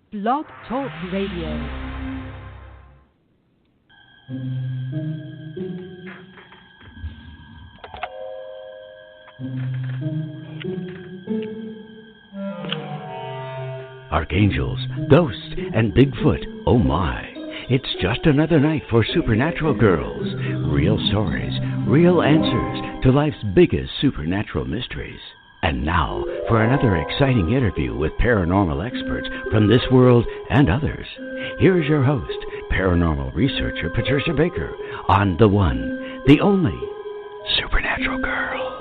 Blog Talk Radio. Archangels, ghosts, and Bigfoot, oh my. It's just another night for Supernatural Girls. Real stories, real answers to life's biggest supernatural mysteries. And now for another exciting interview with paranormal experts from this world and others. Here's your host, paranormal researcher Patricia Baker, on the one, the only, Supernatural Girls.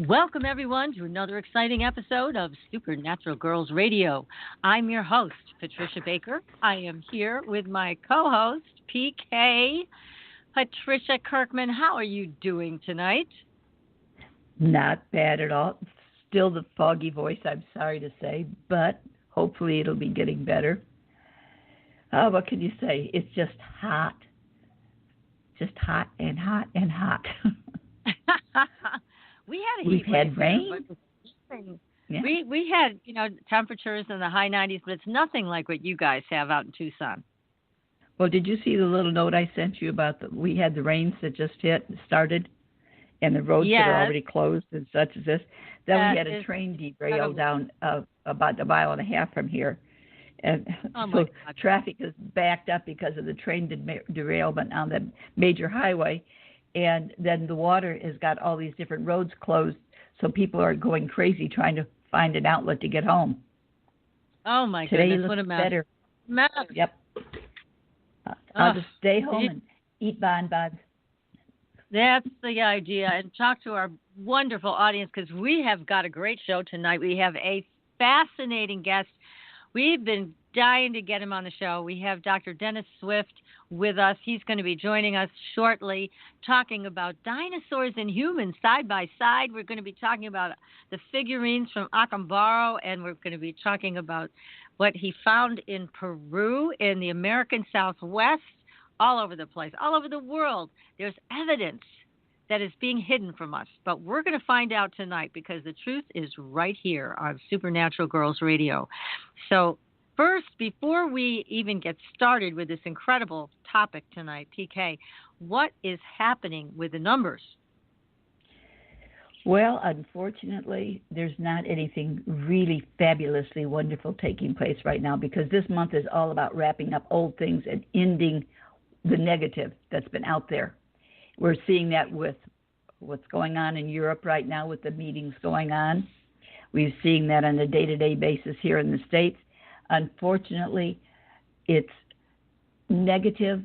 Welcome, everyone, to another exciting episode of Supernatural Girls Radio. I'm your host, Patricia Baker. I am here with my co-host, PK. Patricia Kirkman, how are you doing tonight? Not bad at all. Still the foggy voice, I'm sorry to say, but hopefully it'll be getting better. What can you say? It's just hot. Just hot and hot and hot. We've had rain. Yeah. We had, temperatures in the high 90s, but it's nothing like what you guys have out in Tucson. Well, did you see the little note I sent you about we had the rains that just started, and the roads that are already closed and such as this? Then we had a train derail down about a mile and a half from here. And so traffic is backed up because of the train derailment on the major highway. And then the water has got all these different roads closed, so people are going crazy trying to find an outlet to get home. Oh, my Today goodness, what a mess. Better. Mess. Yep. I'll just stay home and eat bonbons. That's the idea. And talk to our wonderful audience, because we have got a great show tonight. We have a fascinating guest. We've been dying to get him on the show. We have Dr. Dennis Swift with us. He's going to be joining us shortly, talking about dinosaurs and humans side by side. We're going to be talking about the figurines from Acambaro, and we're going to be talking about what he found in Peru, in the American Southwest, all over the place, all over the world. There's evidence that is being hidden from us, but we're going to find out tonight, because the truth is right here on Supernatural Girls Radio. So first, before we even get started with this incredible topic tonight, PK, what is happening with the numbers? Well, unfortunately, there's not anything really fabulously wonderful taking place right now, because this month is all about wrapping up old things and ending the negative that's been out there. We're seeing that with what's going on in Europe right now with the meetings going on. We're seeing that on a day-to-day basis here in the States. Unfortunately, it's negative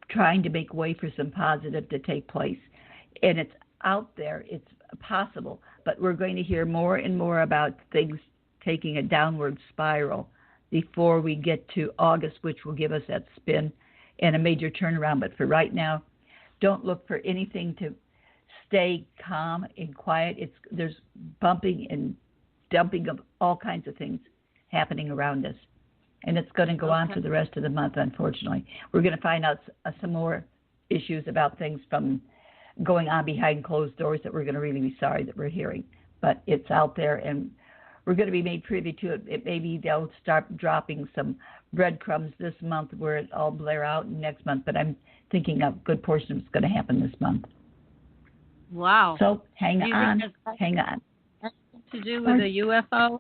trying to make way for some positive to take place. And it's out there. It's possible. But we're going to hear more and more about things taking a downward spiral before we get to August, which will give us that spin and a major turnaround. But for right now, don't look for anything to stay calm and quiet. There's bumping and dumping of all kinds of things happening around us. And it's going to go on for the rest of the month, unfortunately. We're going to find out some more issues about things from going on behind closed doors that we're going to really be sorry that we're hearing. But it's out there, and we're going to be made privy to it. Maybe they'll start dropping some breadcrumbs this month where it all blare out next month. But I'm thinking a good portion of it's going to happen this month. Wow. So hang on. To do with the UFO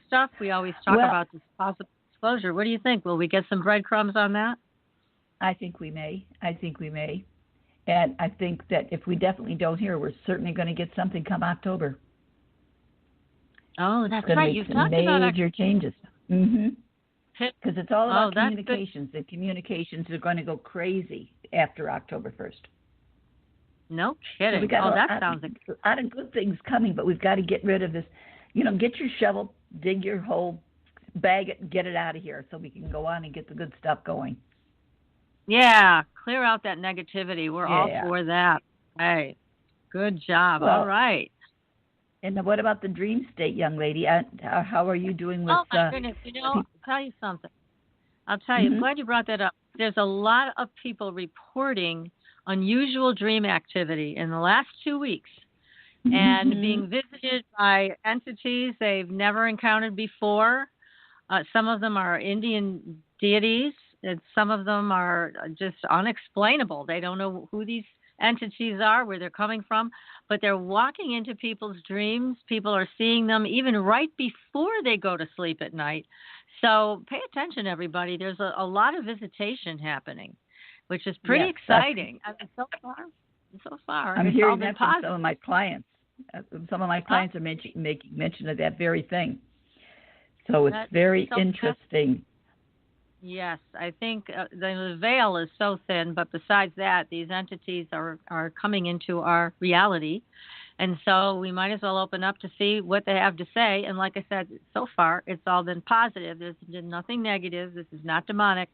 stuff, we always talk about this possible disclosure. What do you think? Will we get some breadcrumbs on that? I think we may. And I think that if we definitely don't hear, we're certainly going to get something come October. Oh, that's right. You've talked about major changes. Mm-hmm. Because it's all about that's communications. The communications are going to go crazy after October 1st. No kidding. So we got that sounds like a lot of good things coming, but we've got to get rid of this. Get your shovel, dig your hole, bag it, and get it out of here so we can go on and get the good stuff going. Yeah, clear out that negativity. We're all for that. Hey, good job. All right. And what about the dream state, young lady? How are you doing with... Oh, my goodness. I'll tell you something. I'll tell you, I'm glad you brought that up. There's a lot of people reporting unusual dream activity in the last 2 weeks and being visited by entities they've never encountered before. Some of them are Indian deities, and some of them are just unexplainable. They don't know who these entities are, where they're coming from, but they're walking into people's dreams. People are seeing them even right before they go to sleep at night. So pay attention, everybody. There's a lot of visitation happening, which is pretty exciting. I mean, so far, I'm it's hearing all been that from positive. some of my clients. Some of my clients are making mention of that very thing. So it's very interesting. Yes, I think the veil is so thin, but besides that, these entities are coming into our reality. And so we might as well open up to see what they have to say. And like I said, so far, it's all been positive. There's been nothing negative. This is not demonic.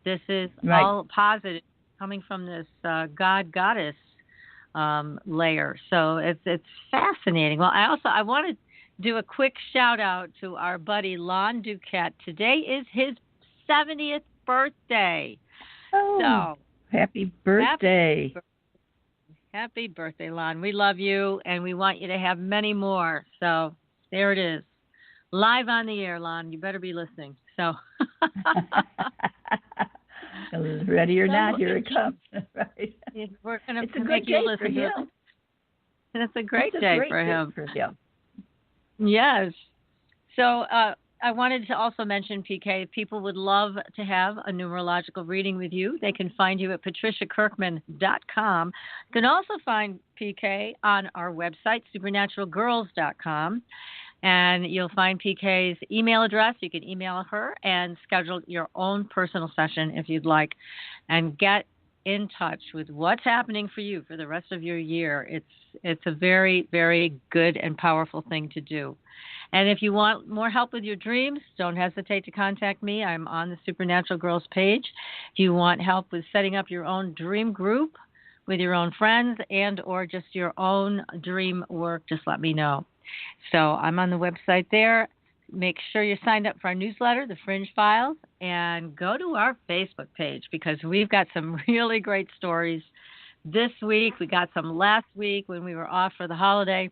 This is all positive, coming from this God-goddess layer. So it's fascinating. Well, I want to do a quick shout-out to our buddy Lon Duquette. Today is his 70th birthday. Oh, so, happy birthday. Happy birthday, Lon. We love you, and we want you to have many more. So there it is. Live on the air, Lon. You better be listening. So ready or not, here it comes. Right. We're going to make you listen to it. And it's a great day for him. Yes. So I wanted to also mention, PK, if people would love to have a numerological reading with you, they can find you at patriciakirkman.com. You can also find PK on our website, supernaturalgirls.com. And you'll find PK's email address. You can email her and schedule your own personal session if you'd like, and get in touch with what's happening for you for the rest of your year. It's a very, very good and powerful thing to do. And if you want more help with your dreams, don't hesitate to contact me. I'm on the Supernatural Girls page. If you want help with setting up your own dream group with your own friends and or just your own dream work, just let me know. So I'm on the website there. Make sure you're signed up for our newsletter, The Fringe Files, and go to our Facebook page because we've got some really great stories this week. We got some last week when we were off for the holiday.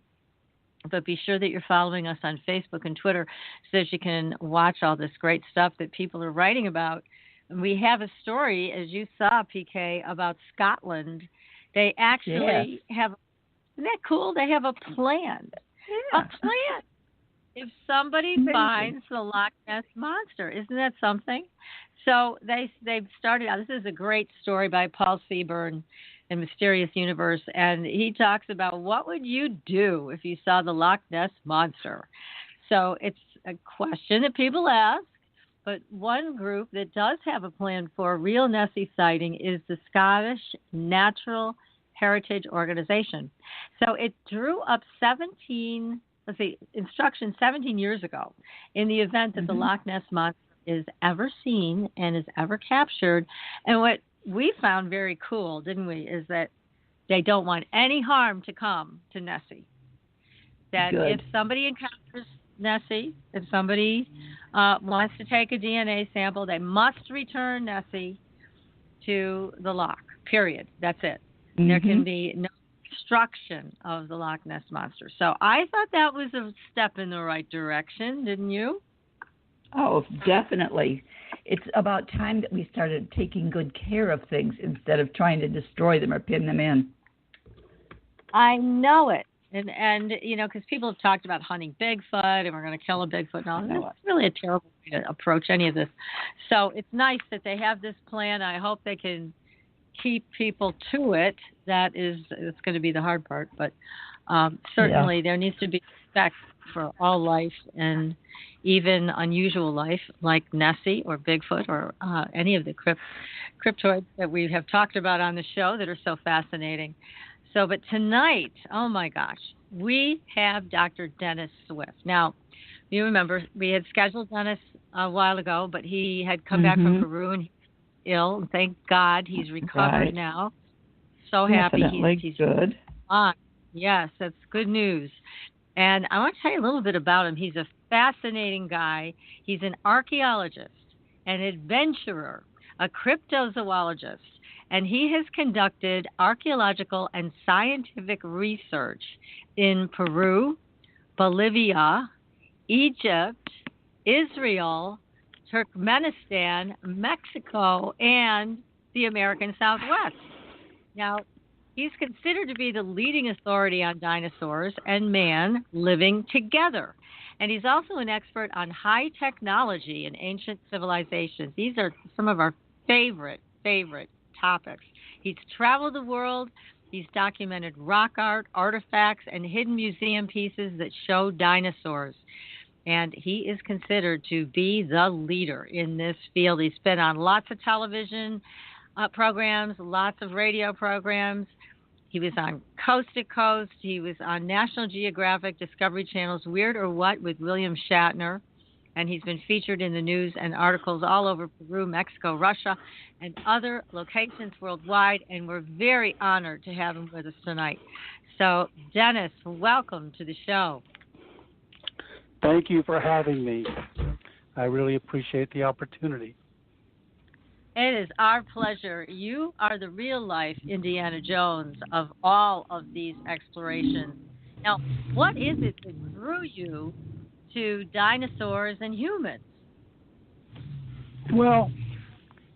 But be sure that you're following us on Facebook and Twitter so that you can watch all this great stuff that people are writing about. We have a story, as you saw, PK, about Scotland. They actually have, isn't that cool? They have a plan. Yeah. A plan. If somebody finds the Loch Ness Monster, isn't that something? So they've started out. This is a great story by Paul Seaburn in Mysterious Universe, and he talks about what would you do if you saw the Loch Ness Monster. So it's a question that people ask, but one group that does have a plan for a real Nessie sighting is the Scottish Natural Heritage Organization. So it drew up instructions 17 years ago in the event that the Loch Ness Monster is ever seen and is ever captured. And what we found very cool, didn't we, is that they don't want any harm to come to Nessie. That if somebody encounters Nessie, if somebody wants to take a DNA sample, they must return Nessie to the loch, period. That's it. There can be no destruction of the Loch Ness Monster. So I thought that was a step in the right direction, didn't you? Oh, definitely. It's about time that we started taking good care of things instead of trying to destroy them or pin them in. I know it. And you know, because people have talked about hunting Bigfoot and we're going to kill a Bigfoot and all that. That's really a terrible way to approach any of this. So it's nice that they have this plan. I hope they can keep people to it. It's going to be the hard part. But certainly there needs to be respect for all life and even unusual life like Nessie or Bigfoot or any of the cryptoids that we have talked about on the show that are so fascinating. So, but tonight, oh my gosh, we have Dr. Dennis Swift. Now, you remember we had scheduled Dennis a while ago, but he had come back from Peru and he was ill. And thank God he's recovered now. So happy he's good. On. Yes, that's good news. And I want to tell you a little bit about him. He's a fascinating guy. He's an archaeologist, an adventurer, a cryptozoologist, and he has conducted archaeological and scientific research in Peru, Bolivia, Egypt, Israel, Turkmenistan, Mexico, and the American Southwest. Now, he's considered to be the leading authority on dinosaurs and man living together. And he's also an expert on high technology and ancient civilizations. These are some of our favorite topics. He's traveled the world. He's documented rock art, artifacts, and hidden museum pieces that show dinosaurs. And he is considered to be the leader in this field. He's been on lots of television programs, lots of radio programs. He was on Coast to Coast. He was on National Geographic, Discovery Channel's Weird or What with William Shatner. And he's been featured in the news and articles all over Peru, Mexico, Russia, and other locations worldwide. And we're very honored to have him with us tonight. So, Dennis, welcome to the show. Thank you for having me. I really appreciate the opportunity. It is our pleasure. You are the real-life Indiana Jones of all of these explorations. Now, what is it that drew you to dinosaurs and humans? Well,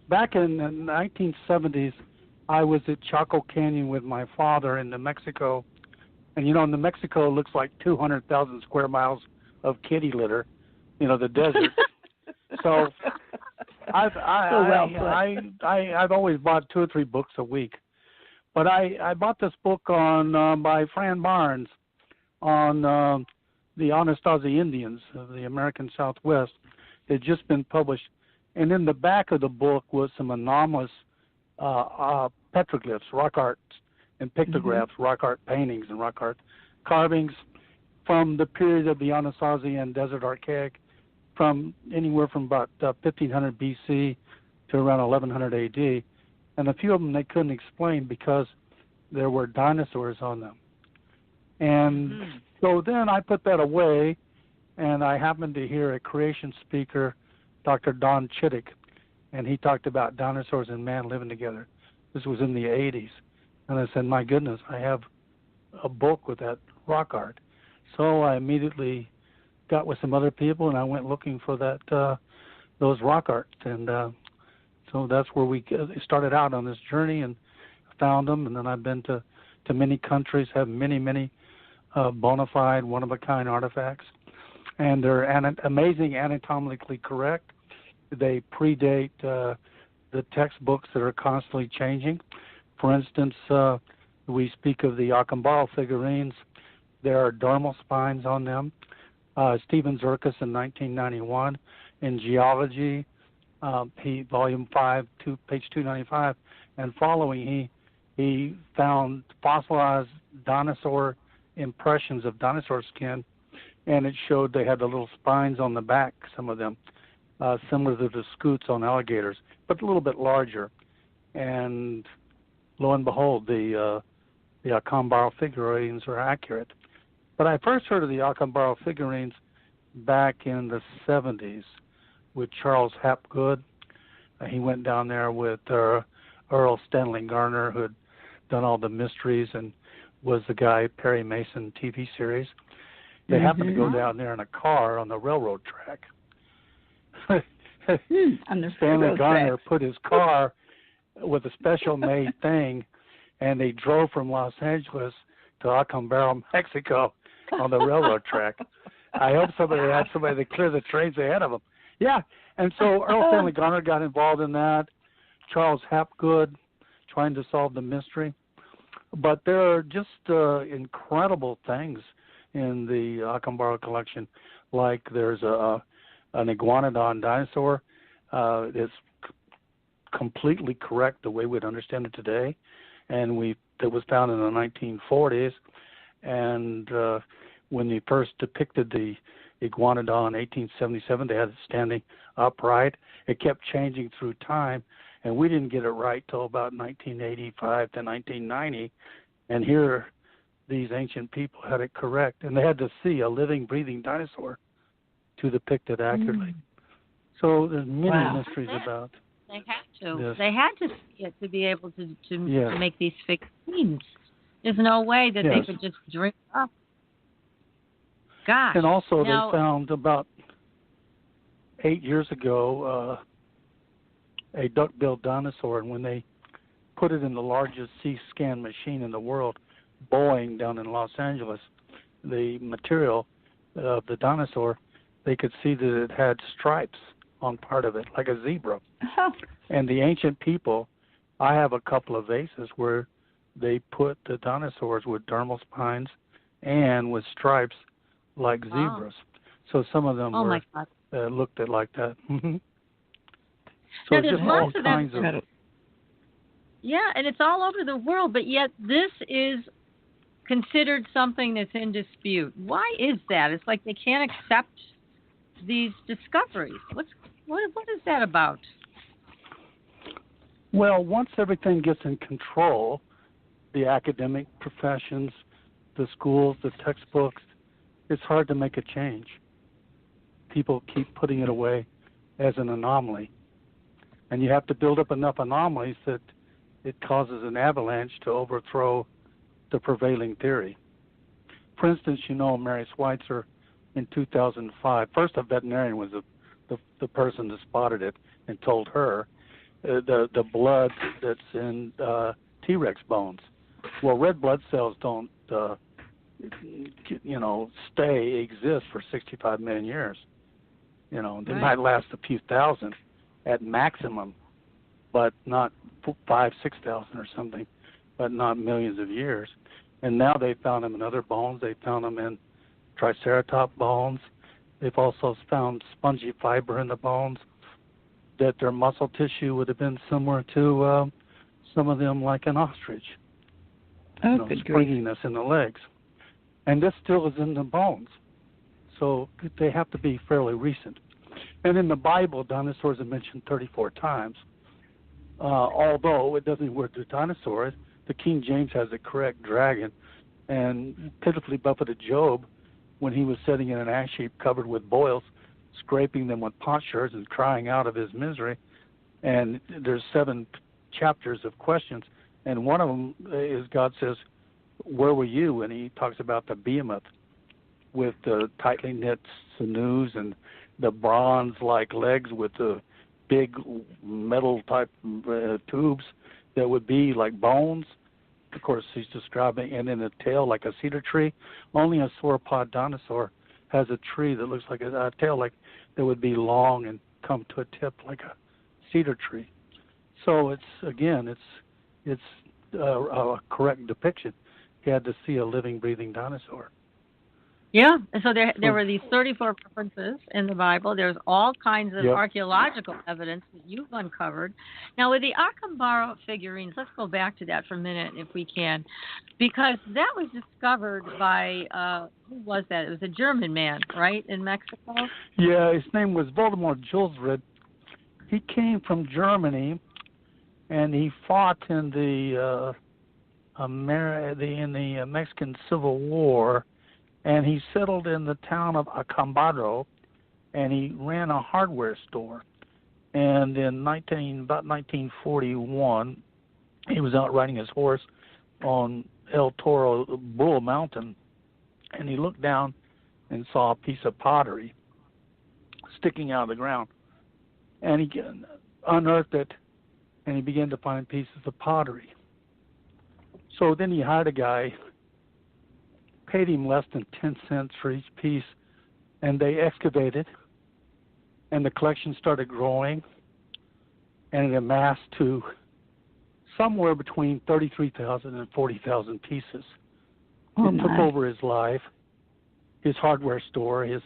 back in the 1970s, I was at Chaco Canyon with my father in New Mexico. And, New Mexico looks like 200,000 square miles of kitty litter, the desert. So I've always bought 2 or 3 books a week, but I bought this book on by Fran Barnes on the Anasazi Indians of the American Southwest. It had just been published, and in the back of the book was some anomalous petroglyphs, rock art and pictographs, rock art paintings and rock art carvings from the period of the Anasazi and Desert Archaic, from anywhere from about 1500 BC to around 1100 AD. And a few of them they couldn't explain because there were dinosaurs on them. And so then I put that away, and I happened to hear a creation speaker, Dr. Don Chittick, and he talked about dinosaurs and man living together. This was in the 80s. And I said, my goodness, I have a book with that rock art. So I immediately got with some other people, and I went looking for those rock arts. And so that's where we started out on this journey and found them. And then I've been to many countries, have many bona fide, one-of-a-kind artifacts. And they're amazing, anatomically correct. They predate the textbooks that are constantly changing. For instance, we speak of the Acambaro figurines. There are dermal spines on them. Stephen Zirkus in 1991 in Geology, Volume 5, page 295, and following, he found fossilized dinosaur impressions of dinosaur skin, and it showed they had the little spines on the back, some of them, similar to the scutes on alligators, but a little bit larger. And lo and behold, the Acambaro figurines are accurate. But I first heard of the Acambaro figurines back in the 70s with Charles Hapgood. He went down there with Earl Stanley Garner, who had done all the mysteries and was the guy Perry Mason TV series. They happened to go down there in a car on the railroad track. Stanley Garner put his car with a special made thing, and they drove from Los Angeles to Acambaro, Mexico on the railroad track. I hope somebody had somebody to clear the trains ahead of them. Yeah, and so Earl Stanley Garner got involved in that. Charles Hapgood trying to solve the mystery. But there are just incredible things in the Acambaro collection. Like there's an iguanodon dinosaur. It's completely correct the way we'd understand it today, and it was found in the 1940s. And when they first depicted the iguanodon in 1877, they had it standing upright. It kept changing through time, and we didn't get it right till about 1985 to 1990. And here, these ancient people had it correct, and they had to see a living, breathing dinosaur to depict it accurately. So there's many Wow. mysteries about They had to. this. They had to see it to be able to Yes. make these figurines. There's no way that Yes. they could just drink up. Gosh. And also now, they found about 8 years ago a duck-billed dinosaur, and when they put it in the largest C-scan machine in the world, Boeing down in Los Angeles, the material of the dinosaur, they could see that it had stripes on part of it, like a zebra. Oh. And the ancient people, I have a couple of vases where they put the dinosaurs with dermal spines and with stripes like Wow. zebras. So some of them oh were my God. looked at like that. Mm-hmm. Now, So there's just all lots of them. kinds of Yeah, and it's all over the world, but yet this is considered something that's in dispute. Why is that? It's like they can't accept these discoveries. What is that about? Well, once everything gets in control, the academic professions, the schools, the textbooks, it's hard to make a change. People keep putting it away as an anomaly. And you have to build up enough anomalies that it causes an avalanche to overthrow the prevailing theory. For instance, Mary Schweitzer in 2005, first a veterinarian was the person that spotted it and told her the blood that's in T-Rex bones. Well, red blood cells don't exist for 65 million years. They Right. might last a few thousand at maximum, but not 5,000-6,000 or something, but not millions of years. And now they found them in other bones. They found them in Triceratop bones. They've also found spongy fiber in the bones, that their muscle tissue would have been similar to some of them like an ostrich. Oh, good grief. Springiness in the legs. And this still is in the bones. So they have to be fairly recent. And in the Bible, dinosaurs are mentioned 34 times. Although it doesn't word the dinosaurs, the King James has the correct dragon, and pitifully buffeted Job when he was sitting in an ash heap covered with boils, scraping them with potsherds and crying out of his misery. And there's 7 chapters of questions, and one of them is God says, "Where were you?" And he talks about the behemoth with the tightly knit sinews and the bronze-like legs with the big metal-type tubes that would be like bones. Of course, he's describing, and then a tail like a cedar tree. Only a sauropod dinosaur has a tree that looks like a tail like that would be long and come to a tip like a cedar tree. So it's a correct depiction. You had to see a living, breathing dinosaur. Yeah, and so there were these 34 references in the Bible. There's all kinds of archaeological evidence that you've uncovered. Now, with the Acambaro figurines, let's go back to that for a minute if we can, because that was discovered by, who was that? It was a German man, right, in Mexico? Yeah, his name was Voldemort Julsrid. He came from Germany, and he fought in the Mexican Civil War. And he settled in the town of Acambaro, and he ran a hardware store. And in about 1941, he was out riding his horse on El Toro Bull Mountain, and he looked down and saw a piece of pottery sticking out of the ground. And he unearthed it, and he began to find pieces of pottery. So then he hired a guy, paid him less than 10 cents for each piece, and they excavated, and the collection started growing, and it amassed to somewhere between 33,000 and 40,000 pieces. It took over his life, his hardware store, his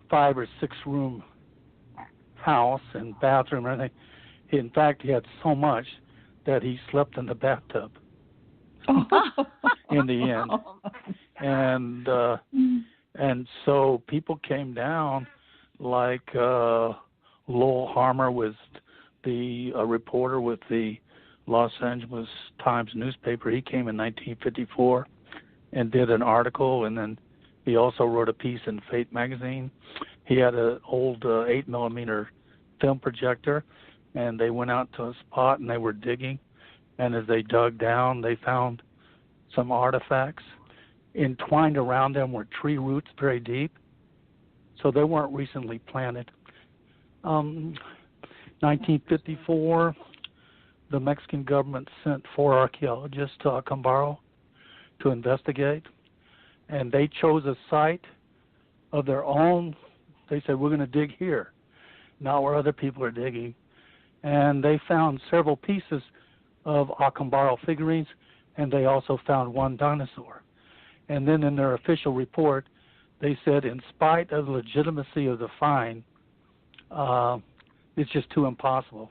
5 or 6 room house and bathroom and everything. In fact, he had so much that he slept in the bathtub in the end. And so people came down, like Lowell Harmer was the reporter with the Los Angeles Times newspaper. He came in 1954 and did an article, and then he also wrote a piece in Fate magazine. He had an old 8mm film projector, and they went out to a spot and they were digging. And as they dug down, they found some artifacts. Entwined around them were tree roots very deep, so they weren't recently planted. 1954, the Mexican government sent 4 archaeologists to Acambaro to investigate, and they chose a site of their own. They said, we're going to dig here, not where other people are digging. And they found several pieces of Acambaro figurines, and they also found one dinosaur. And then in their official report, they said, in spite of the legitimacy of the find, it's just too impossible.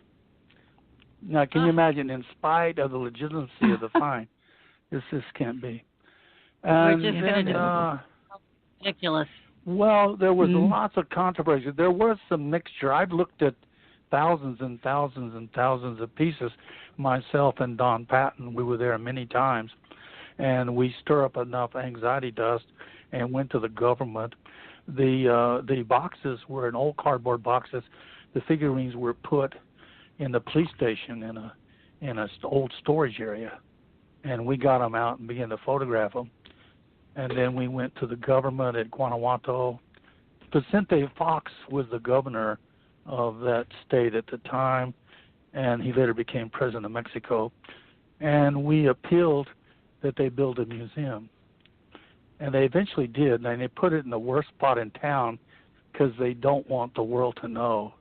Now, can you imagine, in spite of the legitimacy of the find, this can't be. And we're just going to do ridiculous. Well, there was lots of controversy. There was some mixture. I've looked at thousands and thousands and thousands of pieces. Myself and Don Patton, we were there many times, and we stir up enough anxiety dust and went to the government. The boxes were in old cardboard boxes. The figurines were put in the police station in a old storage area, and we got them out and began to photograph them. And then we went to the government at Guanajuato. Vicente Fox was the governor of that state at the time, and he later became president of Mexico. And we appealed that they build a museum. And they eventually did, and they put it in the worst spot in town because they don't want the world to know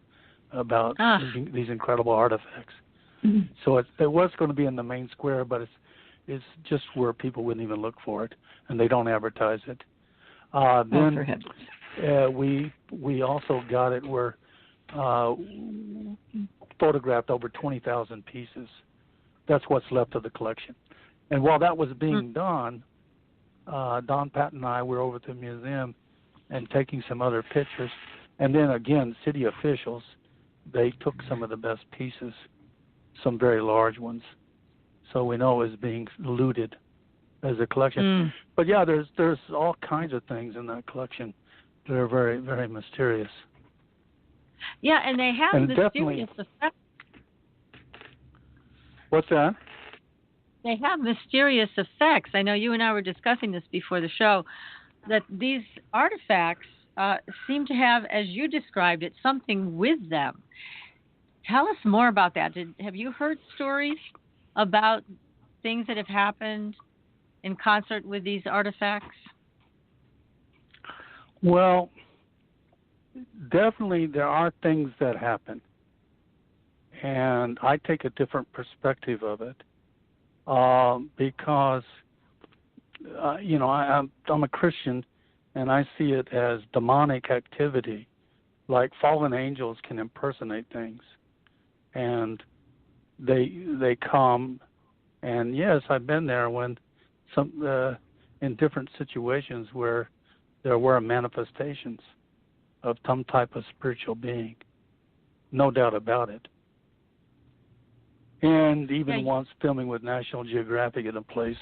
about these incredible artifacts. Mm-hmm. So it was going to be in the main square, but it's just where people wouldn't even look for it, and they don't advertise it. Then we also got it where photographed over 20,000 pieces. That's what's left of the collection. And while that was being done, Don Patton and I were over at the museum and taking some other pictures. And then again, city officials, they took some of the best pieces, some very large ones. So we know it was being looted as a collection. But yeah, there's all kinds of things in that collection that are very, very mysterious. Yeah, and they have mysterious effects. What's that? They have mysterious effects. I know you and I were discussing this before the show, that these artifacts seem to have, as you described it, something with them. Tell us more about that. Have you heard stories about things that have happened in concert with these artifacts? Well, definitely there are things that happen, and I take a different perspective of it because, I'm a Christian, and I see it as demonic activity, like fallen angels can impersonate things, and they come, and yes, I've been there when in different situations where there were manifestations of some type of spiritual being, no doubt about it. And even once filming with National Geographic at a place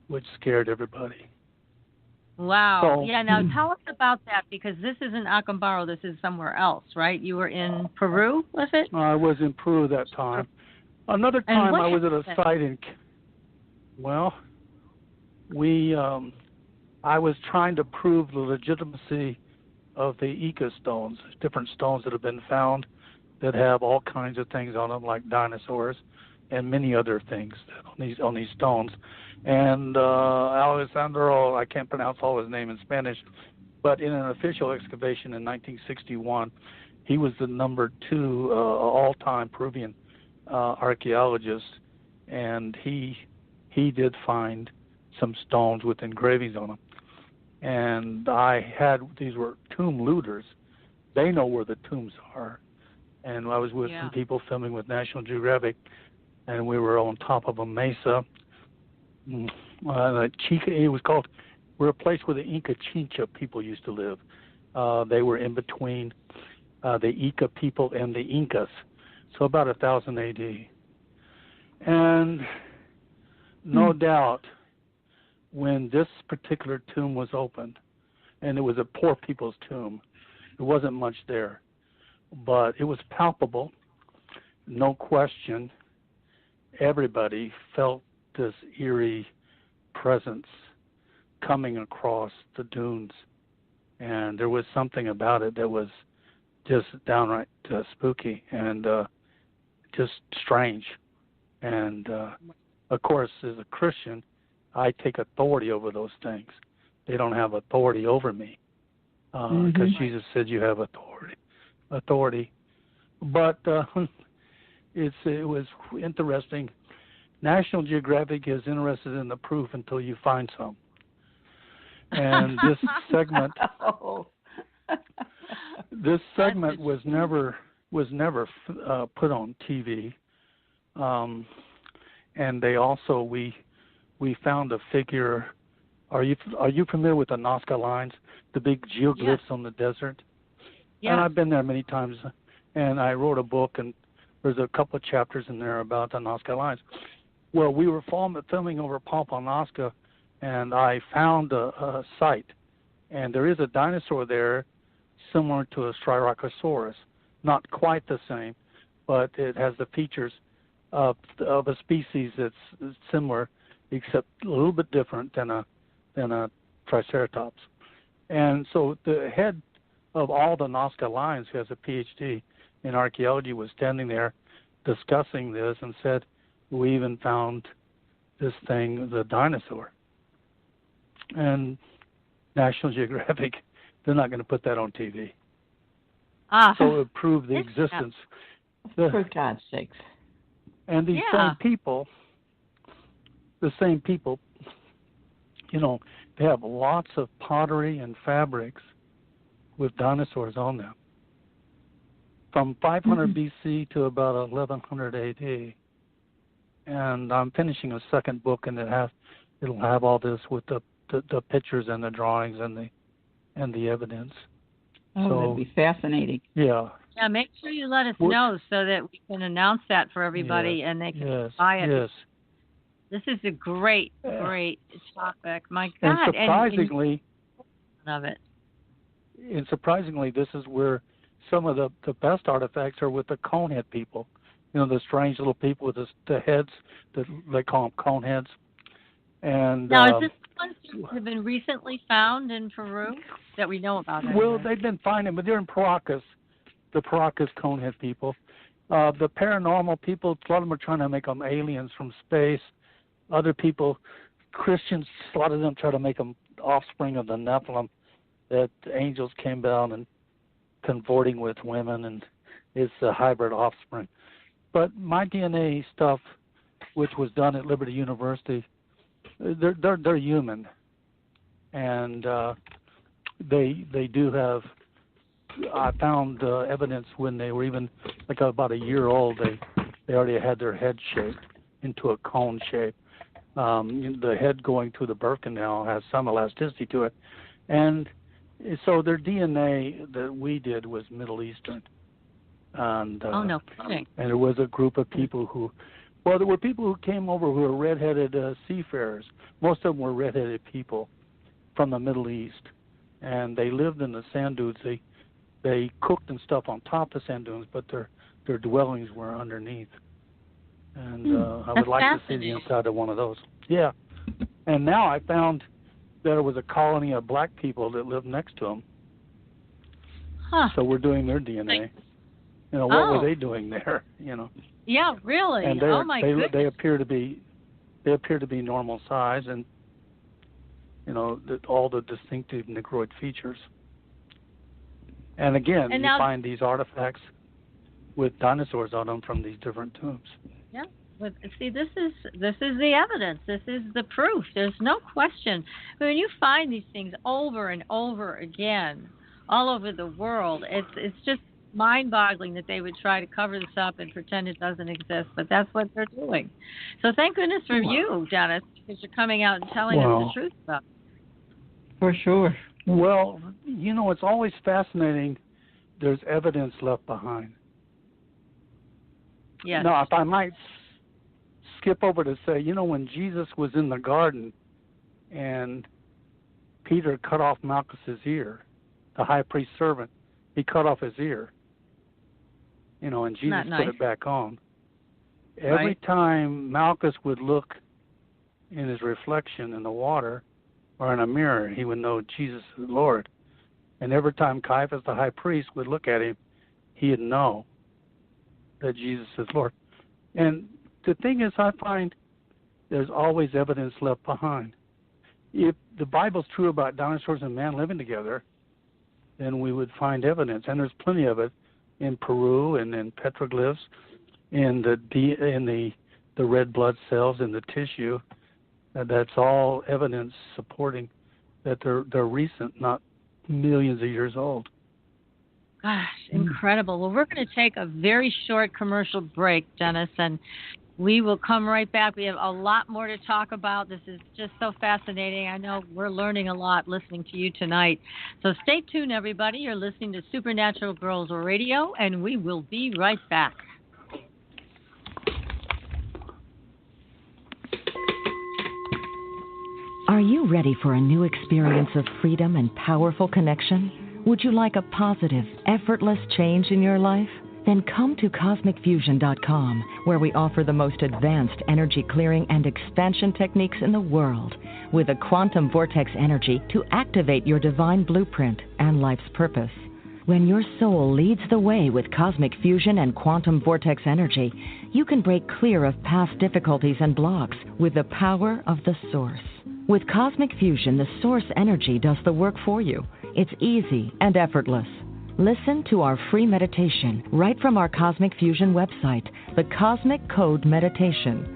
which scared everybody. Wow. So, now tell us about that, because this isn't Acambaro, this is somewhere else, right? You were in Peru, was it? I was in Peru that time. Another time I was at a site in, I was trying to prove the legitimacy of the Ica stones, different stones that have been found that have all kinds of things on them, like dinosaurs and many other things on these stones. And Alessandro, I can't pronounce all his name in Spanish, but in an official excavation in 1961, he was the number 2 all-time Peruvian archaeologist, and he did find some stones with engravings on them. And these were tomb looters. They know where the tombs are. And I was with some people filming with National Geographic, and we were on top of a mesa. It was called, we're a place where the Inca Chincha people used to live. They were in between the Ica people and the Incas, so about 1000 AD. And no doubt, when this particular tomb was opened, and it was a poor people's tomb, there wasn't much there. but it was palpable, no question. Everybody felt this eerie presence coming across the dunes, and there was something about it that was just downright spooky and just strange. And of course, as a Christian, I take authority over those things. They don't have authority over me, because Jesus said you have authority. But it was interesting. National Geographic is interested in the proof until you find some. And this segment, was never put on TV. And they also we found a figure. Are you familiar with the Nazca lines, the big geoglyphs on the desert? Yeah. And I've been there many times, and I wrote a book, and there's a couple of chapters in there about the Nazca lines. Well, we were filming over Pampa Nazca, and I found a site, and there is a dinosaur there similar to a Styracosaurus. Not quite the same, but it has the features of a species that's similar, except a little bit different than a Triceratops. And so the head of all the Nazca lines, who has a PhD in archaeology, was standing there discussing this and said, we even found this thing, the dinosaur. And National Geographic, they're not going to put that on TV. So it proved the existence. For God's sakes. And these same people, they have lots of pottery and fabrics with dinosaurs on them. From 500 BC to about 1100 AD. And I'm finishing a second book, and it'll have all this with the pictures and the drawings and the evidence. Oh, so, that'd be fascinating. Yeah. Yeah, make sure you let us know so that we can announce that for everybody and they can buy it. Yes. This is a great topic. My God. And surprisingly, this is where some of the best artifacts are with the conehead people. The strange little people with the heads, that they call them cone heads. And now, is this ones that have been recently found in Peru that we know about? Well, they've been finding, but they're in Paracas, the Paracas conehead people. The paranormal people, a lot of them are trying to make them aliens from space. Other people, Christians, a lot of them try to make them offspring of the Nephilim, that angels came down and convorting with women, and it's a hybrid offspring. But my DNA stuff, which was done at Liberty University, they're human, and they do have. I found evidence when they were even like about a year old. They already had their head shaped into a cone shape. The head going through the birth canal has some elasticity to it, and so their DNA that we did was Middle Eastern. And no kidding. And there was a group of people there were people who came over who were redheaded seafarers. Most of them were redheaded people from the Middle East, and they lived in the sand dunes. They cooked and stuff on top of sand dunes, but their dwellings were underneath. And I would like to see the inside of one of those. Yeah. And now I found that there was a colony of black people that lived next to them. Huh. So we're doing their DNA. What were they doing there? Yeah, really. And my goodness. They appear to be normal size, and all the distinctive negroid features. And again, you find these artifacts with dinosaurs on them from these different tombs. Yeah, but see, this is the evidence. This is the proof. There's no question. When you find these things over and over again, all over the world, it's just mind-boggling that they would try to cover this up and pretend it doesn't exist, but that's what they're doing. So thank goodness for you, Dennis, because you're coming out and telling us the truth about it. For sure. Well, it's always fascinating. There's evidence left behind. Yes. Now, if I might skip over to say, when Jesus was in the garden and Peter cut off Malchus's ear, the high priest's servant, he cut off his ear. and Jesus Not nice. put it back on. Every time Malchus would look in his reflection in the water or in a mirror, he would know Jesus is Lord. And every time Caiaphas, the high priest, would look at him, he'd know that Jesus is Lord. And the thing is, I find there's always evidence left behind. If the Bible's true about dinosaurs and man living together, then we would find evidence, and there's plenty of it in Peru and in petroglyphs, in the red blood cells in the tissue. That's all evidence supporting that they're recent, not millions of years old. Gosh, incredible. Well, we're going to take a very short commercial break, Dennis, and we will come right back. We have a lot more to talk about. This is just so fascinating. I know we're learning a lot listening to you tonight. So stay tuned, everybody. You're listening to Supernatural Girls Radio, and we will be right back. Are you ready for a new experience of freedom and powerful connection? Would you like a positive, effortless change in your life? Then come to CosmicFusion.com, where we offer the most advanced energy clearing and expansion techniques in the world, with a quantum vortex energy to activate your divine blueprint and life's purpose. When your soul leads the way with cosmic fusion and quantum vortex energy, you can break clear of past difficulties and blocks with the power of the Source. With Cosmic Fusion, the Source energy does the work for you. It's easy and effortless. Listen to our free meditation right from our Cosmic Fusion website, the Cosmic Code Meditation.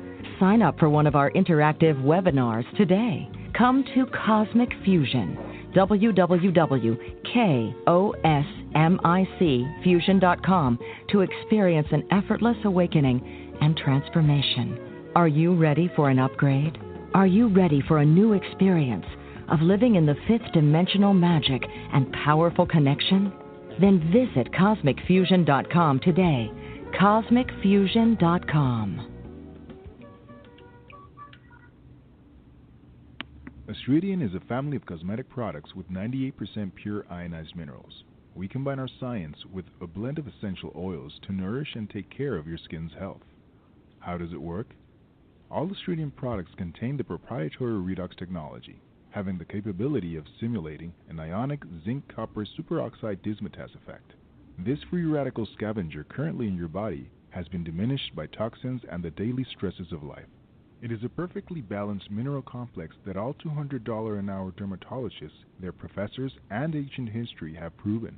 Sign up for one of our interactive webinars today. Come to Cosmic Fusion, www.CosmicFusion.com, to experience an effortless awakening and transformation. Are you ready for an upgrade? Are you ready for a new experience of living in the fifth dimensional magic and powerful connection? Then visit CosmicFusion.com today. CosmicFusion.com. Astridian is a family of cosmetic products with 98% pure ionized minerals. We combine our science with a blend of essential oils to nourish and take care of your skin's health. How does it work? All Astridian products contain the proprietary redox technology, having the capability of simulating an ionic zinc-copper superoxide dismutase effect. This free radical scavenger currently in your body has been diminished by toxins and the daily stresses of life. It is a perfectly balanced mineral complex that all $200 an hour dermatologists, their professors, and ancient history have proven.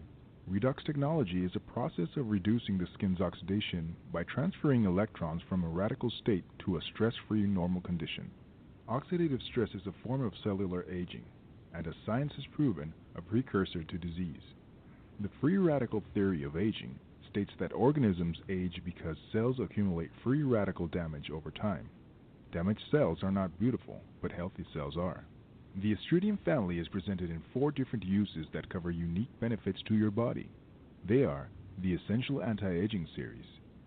Redox technology is a process of reducing the skin's oxidation by transferring electrons from a radical state to a stress-free normal condition. Oxidative stress is a form of cellular aging, and as science has proven, a precursor to disease. The free radical theory of aging states that organisms age because cells accumulate free radical damage over time. Damaged cells are not beautiful, but healthy cells are. The Astridian family is presented in 4 different uses that cover unique benefits to your body. They are the Essential Anti-Aging Series,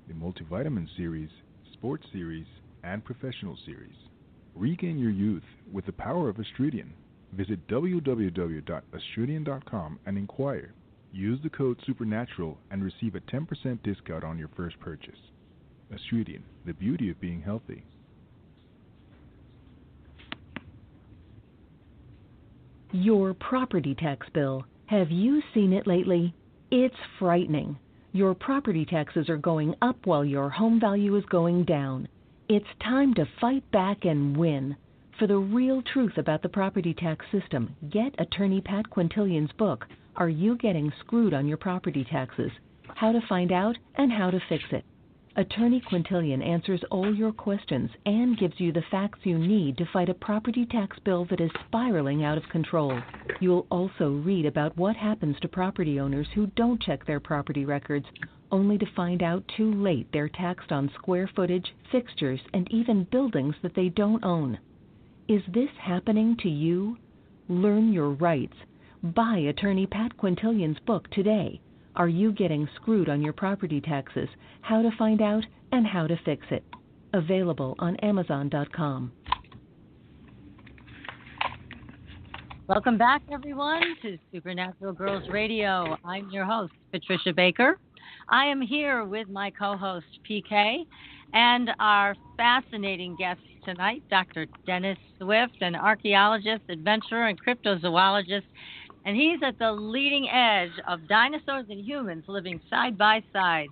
the Multivitamin Series, Sports Series, and Professional Series. Regain your youth with the power of Astridian. Visit www.astridian.com and inquire. Use the code SUPERNATURAL and receive a 10% discount on your first purchase. Astridian, the beauty of being healthy. Your property tax bill. Have you seen it lately? It's frightening. Your property taxes are going up while your home value is going down. It's time to fight back and win. For the real truth about the property tax system, get attorney Pat Quintilian's book, Are You Getting Screwed on Your Property Taxes? How to Find Out and How to Fix It. Attorney Quintilian answers all your questions and gives you the facts you need to fight a property tax bill that is spiraling out of control. You'll also read about what happens to property owners who don't check their property records, only to find out too late they're taxed on square footage, fixtures, and even buildings that they don't own. Is this happening to you? Learn your rights. Buy attorney Pat Quintilian's book today. Are You Getting Screwed on Your Property Taxes? How to Find Out and How to Fix It. Available on Amazon.com. Welcome back, everyone, to Supernatural Girls Radio. I'm your host, Patricia Baker. I am here with my co-host PK and our fascinating guest tonight, Dr. Dennis Swift, an archaeologist, adventurer, and cryptozoologist. And he's at the leading edge of dinosaurs and humans living side by side.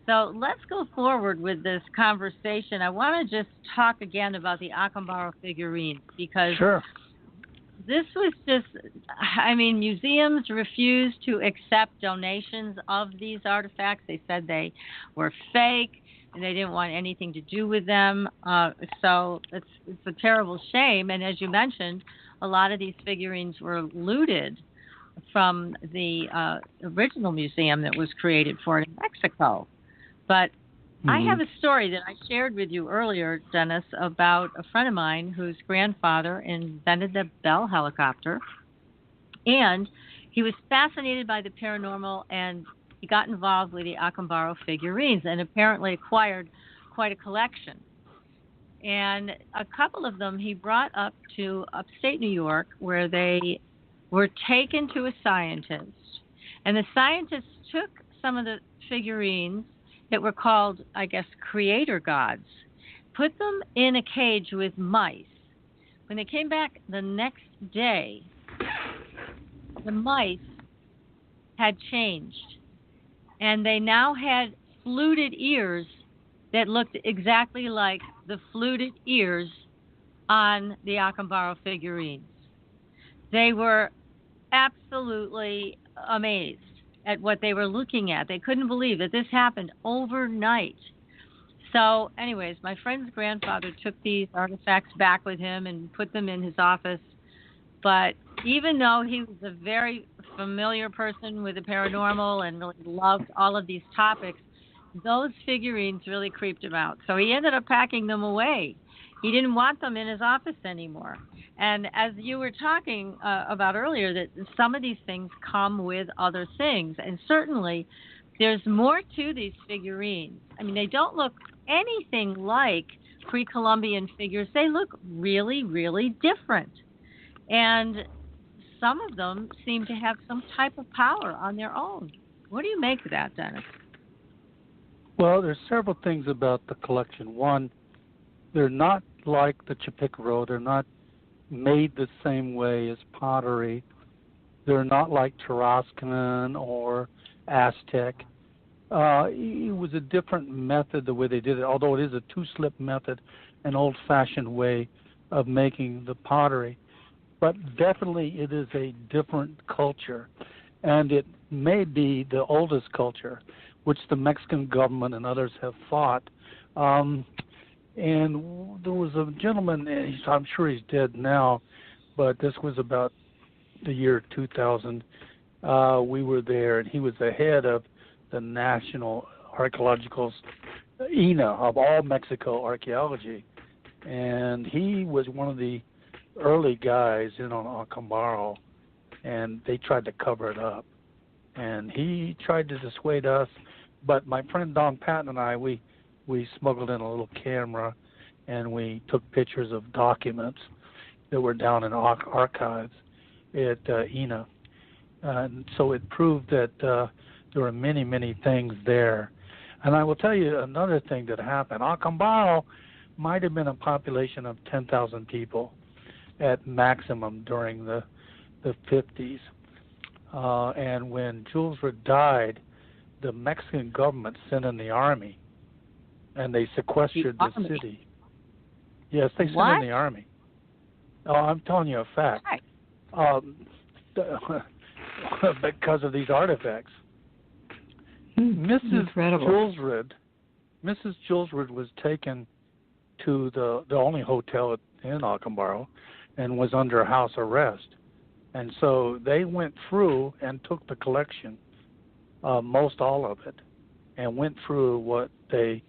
So let's go forward with this conversation. I want to just talk again about the Acambaro figurines because this was just, I mean, museums refused to accept donations of these artifacts. They said they were fake and they didn't want anything to do with them. So it's a terrible shame. And as you mentioned, a lot of these figurines were looted from the original museum that was created for it in Mexico. But I have a story that I shared with you earlier, Dennis, about a friend of mine whose grandfather invented the Bell helicopter. And he was fascinated by the paranormal, and he got involved with the Acambaro figurines and apparently acquired quite a collection. And a couple of them he brought up to upstate New York, where they were taken to a scientist. And the scientist took some of the figurines that were called, I guess, creator gods, put them in a cage with mice. When they came back the next day, the mice had changed, and they now had fluted ears that looked exactly like the fluted ears on the Acambaro figurines. They were absolutely amazed at what they were looking at. They couldn't believe that this happened overnight. So anyways, my friend's grandfather took these artifacts back with him and put them in his office. But even though he was a very familiar person with the paranormal and really loved all of these topics, those figurines really creeped him out. So he ended up packing them away. He didn't want them in his office anymore. And as you were talking about earlier, that some of these things come with other things. And certainly there's more to these figurines. I mean, they don't look anything like pre-Columbian figures. They look really, really different. And some of them seem to have some type of power on their own. What do you make of that, Dennis? Well, there's several things about the collection. One, they're not like the Chipicaro. They're not made the same way as pottery. They're not like Tarascan or Aztec. It was a different method the way they did it, although it is a two-slip method, an old-fashioned way of making the pottery. But definitely it is a different culture, and it may be the oldest culture, which the Mexican government and others have fought. And there was a gentleman, I'm sure he's dead now, but this was about the year 2000. We were there, and he was the head of the National Archaeological, INA, of all Mexico archaeology. And he was one of the early guys in on Acambaro, and they tried to cover it up. And he tried to dissuade us, but my friend Don Patton and I, we smuggled in a little camera, and we took pictures of documents that were down in archives at INA. And so it proved that there were many, many things there. And I will tell you another thing that happened. Acambaro might have been a population of 10,000 people at maximum during the 50s. And when Jules Ritt died, the Mexican government sent in the army, and they sequestered the city. Yes, they sent in the army. Oh, I'm telling you a fact. Because of these artifacts. Mrs. Jules Ritt was taken to the only hotel in Acambaro and was under house arrest. And so they went through and took the collection, most all of it, and went through what they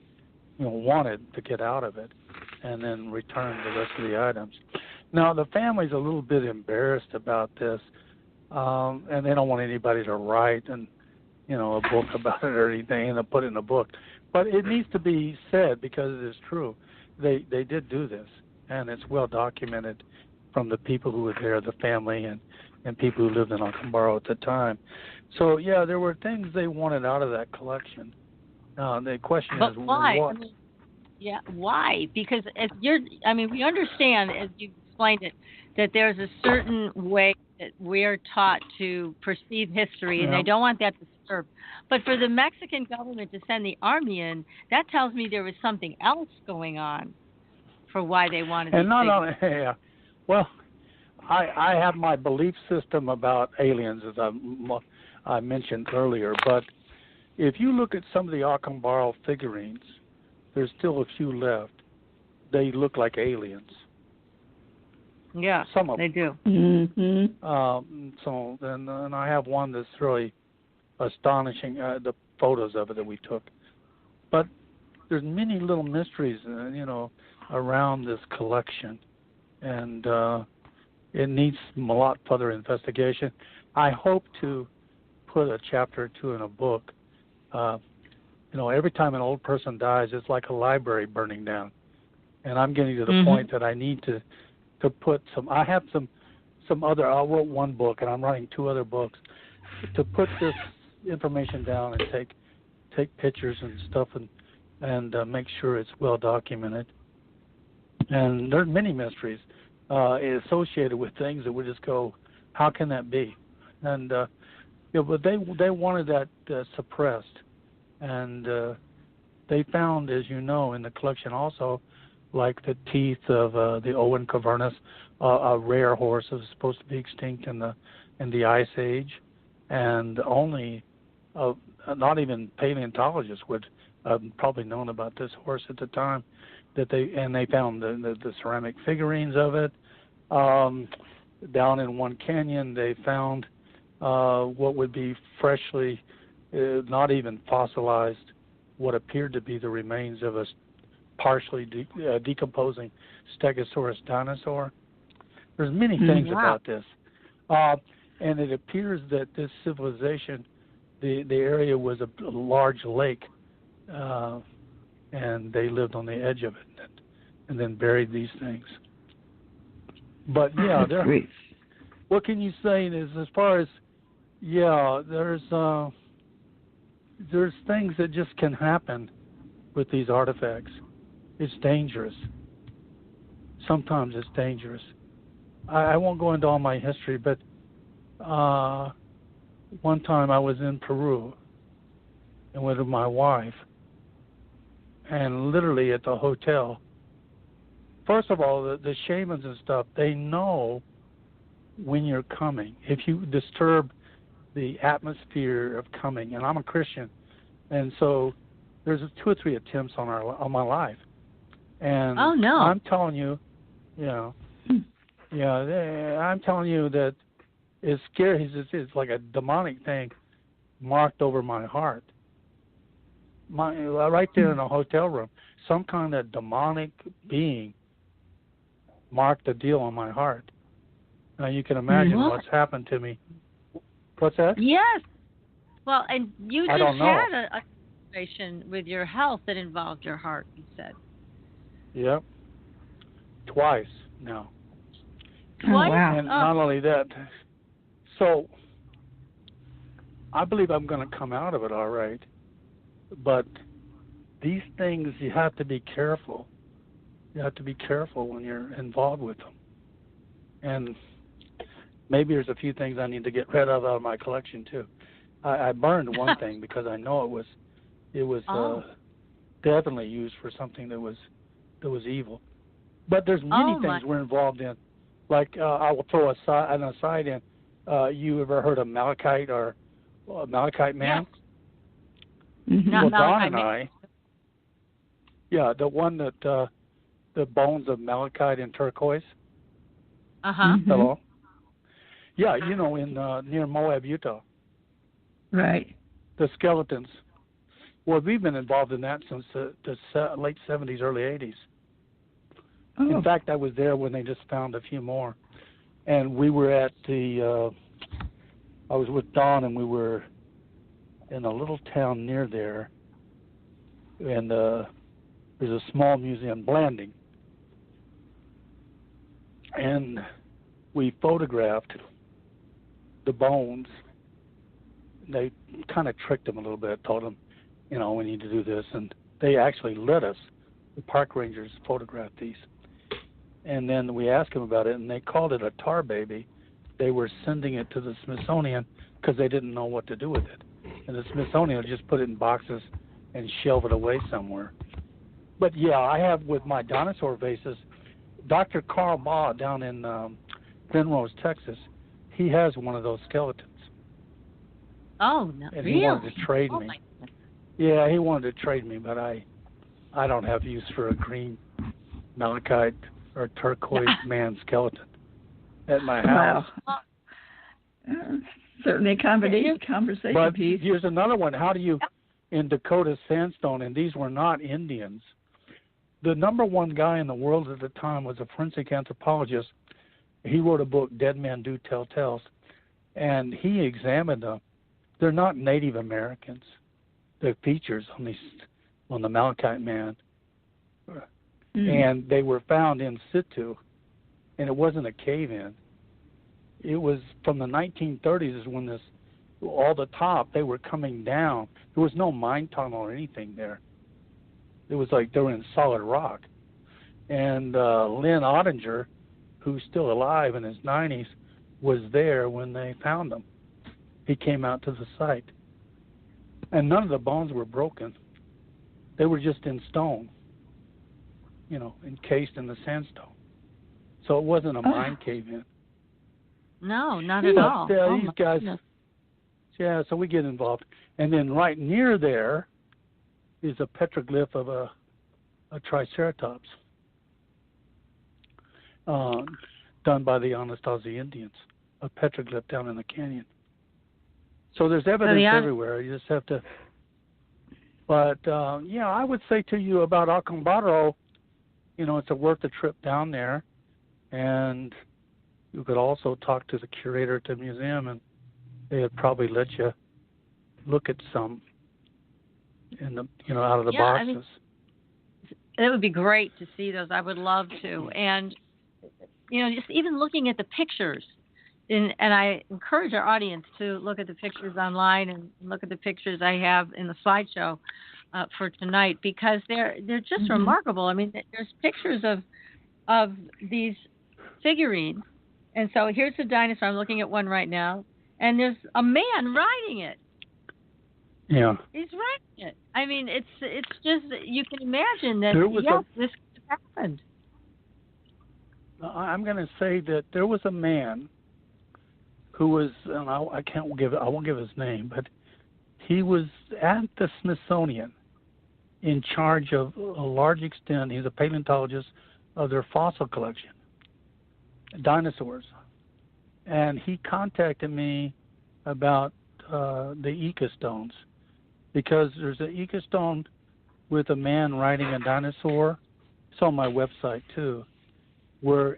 wanted to get out of it, and then returned the rest of the items. Now, the family's a little bit embarrassed about this, and they don't want anybody to write a book about it or anything and put it in a book. But it needs to be said because it is true. They did do this, and it's well documented from the people who were there, the family and and people who lived in Acambaro at the time. So, yeah, there were things they wanted out of that collection. The question But is, why? what? I mean, yeah, why? Because we understand, as you explained it, that there's a certain way that we're taught to perceive history, and they don't want that disturbed. But for the Mexican government to send the army in, that tells me there was something else going on for why they wanted And not these only, yeah, well, I have my belief system about aliens, as I mentioned earlier, but if you look at some of the Acambaro figurines, there's still a few left. They look like aliens. Yeah, some of they them. do. Mm-hmm. So, and I have one that's really astonishing, the photos of it that we took. But there's many little mysteries, around this collection, and it needs a lot further investigation. I hope to put a chapter or two in a book. Every time an old person dies, it's like a library burning down, and I'm getting to the point that I need to put some. I have some other. I wrote one book, and I'm writing 2 other books to put this information down and take pictures and stuff and make sure it's well documented. And there's many mysteries associated with things that we just go, how can that be? And but they wanted that suppressed, and they found, as you know, in the collection also, like the teeth of the Owen cavernous, a rare horse that was supposed to be extinct in the Ice Age, and only not even paleontologists would have probably known about this horse at the time. They found the ceramic figurines of it. Down in one canyon, they found what would be freshly, not even fossilized, what appeared to be the remains of a partially decomposing Stegosaurus dinosaur. There's many things about this. And it appears that this civilization, the area was a large lake, and they lived on the edge of it and then buried these things. But, yeah, what can you say is, as far as, there's things that just can happen with these artifacts. It's dangerous. Sometimes it's dangerous. I won't go into all my history, but one time I was in Peru and went with my wife, and literally at the hotel, first of all, the shamans and stuff, they know when you're coming. If you disturb the atmosphere of coming, and I'm a Christian, and so there's 2 or 3 attempts on my life. And I'm telling you, I'm telling you that it's scary. It's like a demonic thing marked over my heart. Right there in a hotel room, some kind of demonic being marked a deal on my heart. Now you can imagine what's happened to me. What's that? Yes. Well, and you just had a situation with your health that involved your heart, you said. Yep. Twice now. Twice? Oh, wow. And not only that, so I believe I'm going to come out of it all right. But these things, you have to be careful. You have to be careful when you're involved with them. And maybe there's a few things I need to get rid of out of my collection too. I burned one thing because I know it was definitely used for something that was evil. But there's many things we're involved in. Like I will throw an aside in. You ever heard of Malachite or Malachite Man? Yes. Well, Don and I, the one that the bones of malachite and turquoise. Hello. Yeah, in near Moab, Utah. Right. The skeletons. Well, we've been involved in that since the late 70s, early 80s. Oh. In fact, I was there when they just found a few more. And we were at I was with Don, and we were in a little town near there. And there's a small museum, Blanding. And we photographed the bones. They kind of tricked them a little bit, told them, we need to do this, and they actually let us, the park rangers, photograph these. And then we asked them about it, and they called it a tar baby. They were sending it to the Smithsonian because they didn't know what to do with it. And the Smithsonian would just put it in boxes and shelve it away somewhere. But, yeah, I have with my dinosaur vases, Dr. Carl Baugh down in Glen Rose, Texas, he has one of those skeletons. Oh, no, and really? He wanted to trade me. Yeah, he wanted to trade me, but I don't have use for a green malachite or turquoise man skeleton at my house. Wow. Certainly a conversation but piece. Here's another one. How do you, in Dakota sandstone, and these were not Indians, the number one guy in the world at the time was a forensic anthropologist. He wrote a book, Dead Men Do Tell Tales, and he examined them. They're not Native Americans. They're features on the Malachite man. And they were found in situ, and it wasn't a cave-in. It was from the 1930s is when all the top, they were coming down. There was no mine tunnel or anything there. It was like they were in solid rock. And Lynn Ottinger, who's still alive in his 90s, was there when they found them. He came out to the site. And none of the bones were broken. They were just in stone, encased in the sandstone. So it wasn't a mine cave-in. No, not at all. These guys, yeah, so we get involved. And then right near there is a petroglyph of a Triceratops done by the Anasazi Indians, a petroglyph down in the canyon. So there's evidence everywhere. You just have to. But, I would say to you about Acambaro, it's worth the trip down there. And you could also talk to the curator at the museum, and they would probably let you look at some in the, out of the boxes. I mean, it would be great to see those. I would love to. And, just even looking at the pictures. And I encourage our audience to look at the pictures online and look at the pictures I have in the slideshow for tonight, because they're just remarkable. I mean, there's pictures of these figurines, and so here's the dinosaur. I'm looking at one right now, and there's a man riding it. Yeah, he's riding it. I mean, it's just, you can imagine that. This could have happened. I'm going to say that there was a man who was, and I won't give his name, but he was at the Smithsonian in charge of a large extent. He's a paleontologist of their fossil collection, dinosaurs, and he contacted me about the Ica stones, because there's an Ica stone with a man riding a dinosaur. It's on my website too, where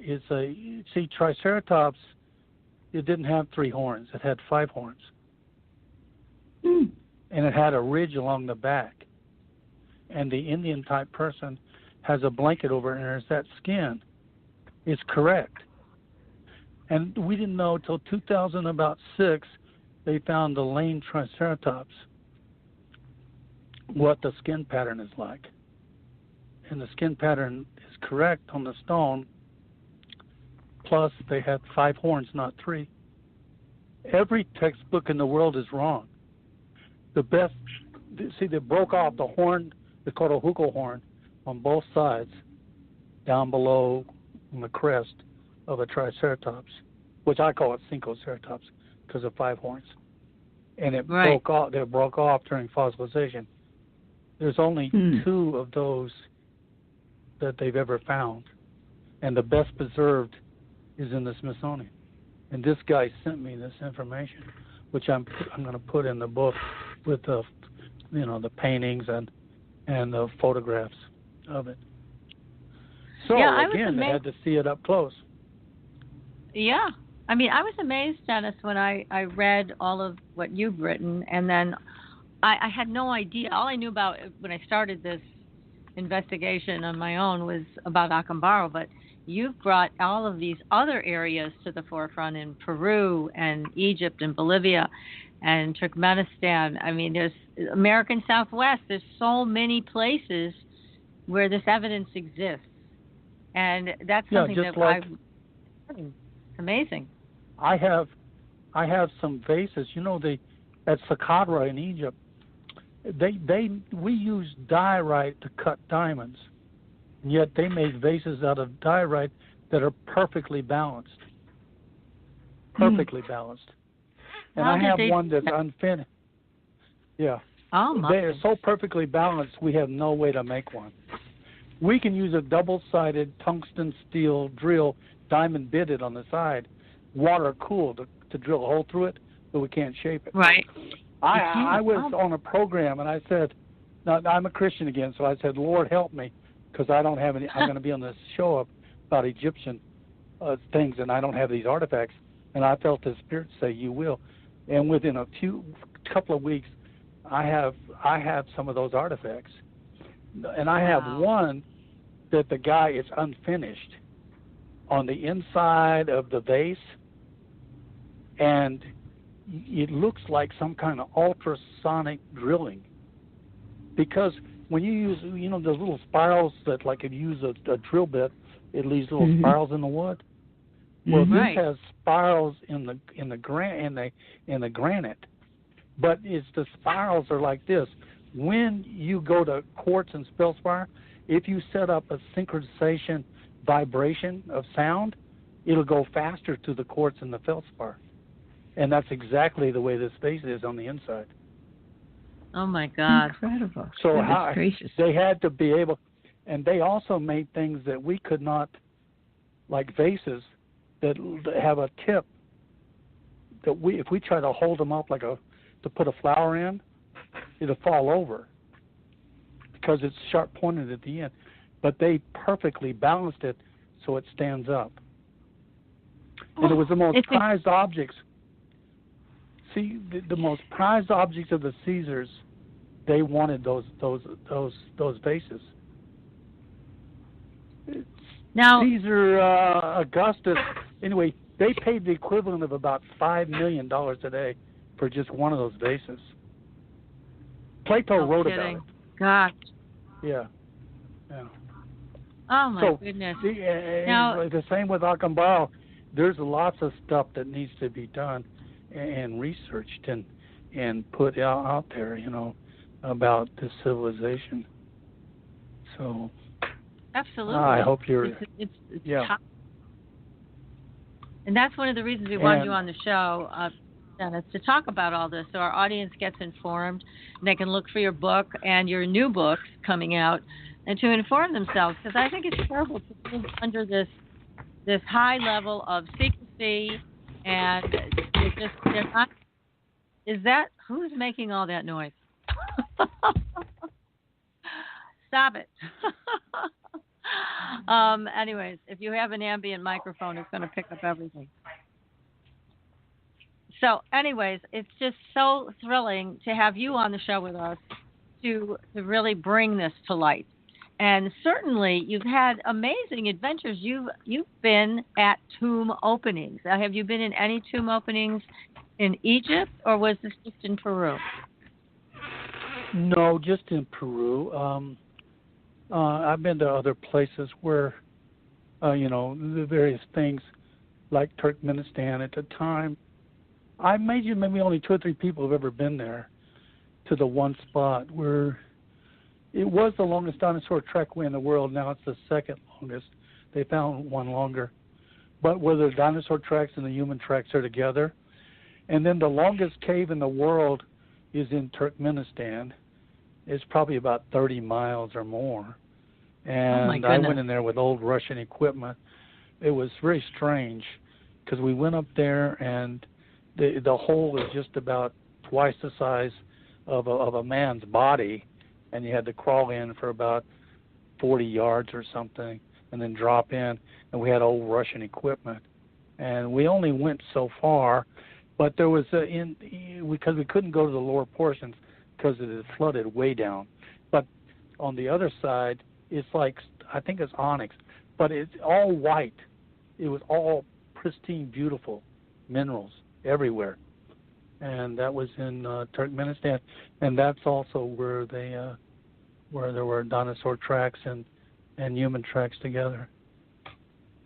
Triceratops. It didn't have 3 horns. It had 5 horns. And it had a ridge along the back. And the Indian-type person has a blanket over it, and there's that skin. It's correct. And we didn't know until 2006 they found the lame Triceratops, what the skin pattern is like. And the skin pattern is correct on the stone. Plus, they had 5 horns, not 3. Every textbook in the world is wrong. The best, they broke off the horn, they called a huco horn, on both sides, down below on the crest of a Triceratops, which I call it Cincoceratops because of 5 horns. And it broke off. They broke off during fossilization. There's only 2 of those that they've ever found, and the best preserved is in the Smithsonian. And this guy sent me this information, which I'm going to put in the book with the paintings and the photographs of it. So again, they had to see it up close. Yeah, I mean, I was amazed, Dennis, when I read all of what you've written, and then I had no idea. All I knew about when I started this investigation on my own was about Acambaro, but you've brought all of these other areas to the forefront in Peru and Egypt and Bolivia and Turkmenistan. I mean, there's American Southwest. There's so many places where this evidence exists, and that's something that it's amazing. I have some vases. You know, at Saqqara in Egypt, we use diorite to cut diamonds, and yet they make vases out of diorite that are perfectly balanced. Perfectly balanced. And I have one that's unfinished. Yeah. Oh, they are so perfectly balanced, we have no way to make one. We can use a double-sided tungsten steel drill, diamond bitted on the side, water-cooled to drill a hole through it, but we can't shape it. Right. I was on a program, and I said, now, I'm a Christian again, so I said, Lord, help me, because I don't have any. I'm going to be on this show about Egyptian things, and I don't have these artifacts. And I felt the Spirit say, you will. And within a couple of weeks, I have some of those artifacts. And I have one that the guy is unfinished on the inside of the vase, and it looks like some kind of ultrasonic drilling. Because when you use, those little spirals that, like, if you use a drill bit, it leaves little spirals in the wood. Well, this has spirals in the granite, but the spirals are like this. When you go to quartz and feldspar, if you set up a synchronization vibration of sound, it'll go faster to the quartz and the feldspar. And that's exactly the way this vase is on the inside. Oh, my God. Incredible. So they had to be able, and they also made things that we could not, like vases that have a tip that if we try to hold them up to put a flower in, it'll fall over because it's sharp pointed at the end. But they perfectly balanced it so it stands up. And it was the most prized objects. See, the most prized objects of the Caesars, they wanted those vases. Now, Caesar, Augustus, anyway, they paid the equivalent of about $5 million today for just one of those vases. Plato wrote about it. God. Yeah. Oh, my goodness. Now, the same with Acambaro. There's lots of stuff that needs to be done and researched and put out there, about this civilization. So, absolutely. I hope you're. It's top. And that's one of the reasons we wanted you on the show, Dennis, to talk about all this, so our audience gets informed, and they can look for your book and your new books coming out, and to inform themselves, because I think it's terrible to live under this high level of secrecy, and they're not. Is that who's making all that noise? Stop it. Anyways, if you have an ambient microphone, it's going to pick up everything. So, anyways, it's just so thrilling to have you on the show with us to really bring this to light. And certainly, you've had amazing adventures. You've been at tomb openings. Have you been in any tomb openings in Egypt, or was this just in Peru? No, just in Peru. I've been to other places where, the various things, like Turkmenistan at the time. I imagine maybe only 2 or 3 people have ever been there to the one spot where it was the longest dinosaur trackway in the world. Now it's the second longest. They found one longer. But where the dinosaur tracks and the human tracks are together. And then the longest cave in the world is in Turkmenistan. It's probably about 30 miles or more. And I went in there with old Russian equipment. It was very strange because we went up there and the hole is just about twice the size of a man's body, and you had to crawl in for about 40 yards or something and then drop in. And we had old Russian equipment. And we only went so far, but there was because we couldn't go to the lower portions because it had flooded way down. But On the other side, it's like, I think it's onyx, but it's all white. It was all pristine, beautiful minerals everywhere. And that was in Turkmenistan, and that's also where there were dinosaur tracks and human tracks together.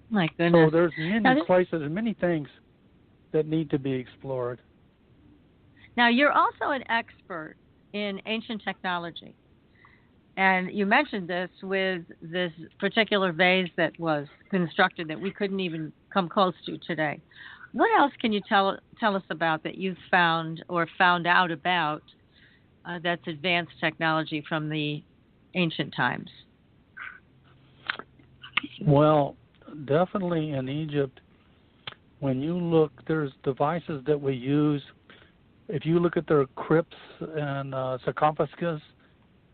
My goodness. So there's many places and many things that need to be explored. Now, you're also an expert in ancient technology. And you mentioned this with this particular vase that was constructed that we couldn't even come close to today. What else can you tell us about that you've found or found out about that's advanced technology from the ancient times? Well, definitely in Egypt, when you look, there's devices that we use. If you look at their crypts and sarcophagus,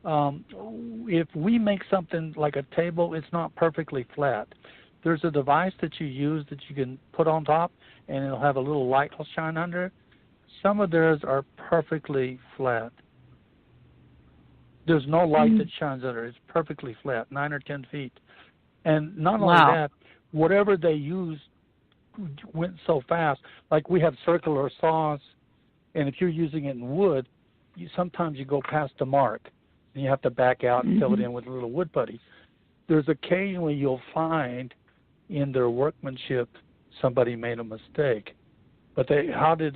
if we make something like a table, it's not perfectly flat. There's a device that you use that you can put on top, and it'll have a little light will shine under it. Some of theirs are perfectly flat. There's no light that shines under it. It's perfectly flat, 9 or 10 feet. And not only that, whatever they used went so fast. Like we have circular saws, and if you're using it in wood, sometimes you go past the mark, and you have to back out and fill it in with a little wood putty. There's occasionally you'll find in their workmanship somebody made a mistake. But they had to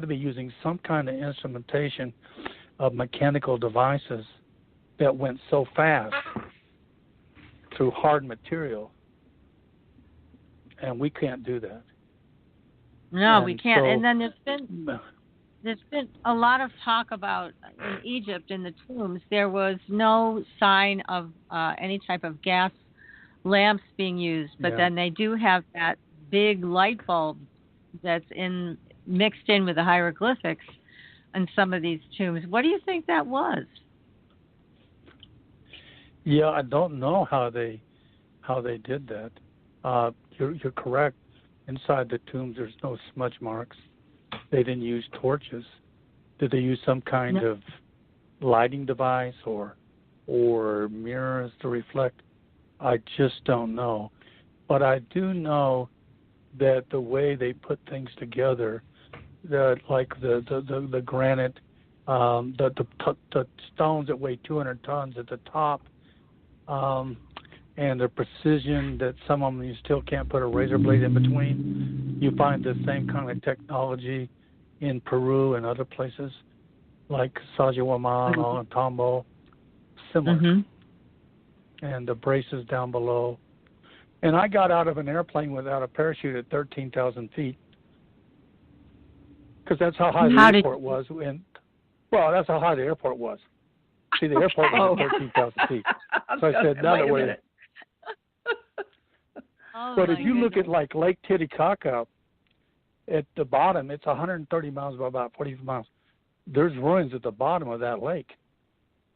be using some kind of instrumentation of mechanical devices that went so fast through hard material, and we can't do that. No, we can't. So, and then there's been a lot of talk about in Egypt in the tombs. There was no sign of any type of gas lamps being used, but then they do have that big light bulb that's mixed in with the hieroglyphics in some of these tombs. What do you think that was? Yeah, I don't know how they did that. You're correct. Inside the tombs, there's no smudge marks. They didn't use torches. Did they use some kind of lighting device or mirrors to reflect? I just don't know. But I do know that the way they put things together, like the granite, the stones that weigh 200 tons at the top, and the precision that some of them you still can't put a razor blade in between. You find the same kind of technology in Peru and other places, like Sacsayhuaman and Tambo, similar. And the braces down below. And I got out of an airplane without a parachute at 13,000 feet, because that's how high the airport was. That's how high the airport was. See, the airport was at 13,000 feet. So I said, now that way. But if you look at like Lake Titicaca, at the bottom, it's 130 miles by about 40 miles. There's ruins at the bottom of that lake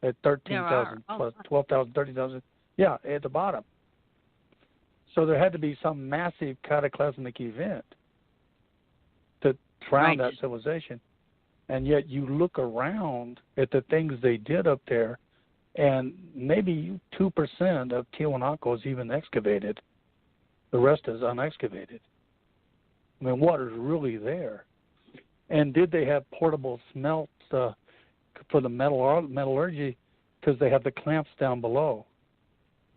at 13,000 plus 12,000, 30,000. Yeah, at the bottom. So there had to be some massive cataclysmic event to drown that civilization. And yet you look around at the things they did up there, and maybe 2% of Tiwanaku is even excavated. The rest is unexcavated. I mean, water's really there. And did they have portable smelts for the metallurgy? Because they have the clamps down below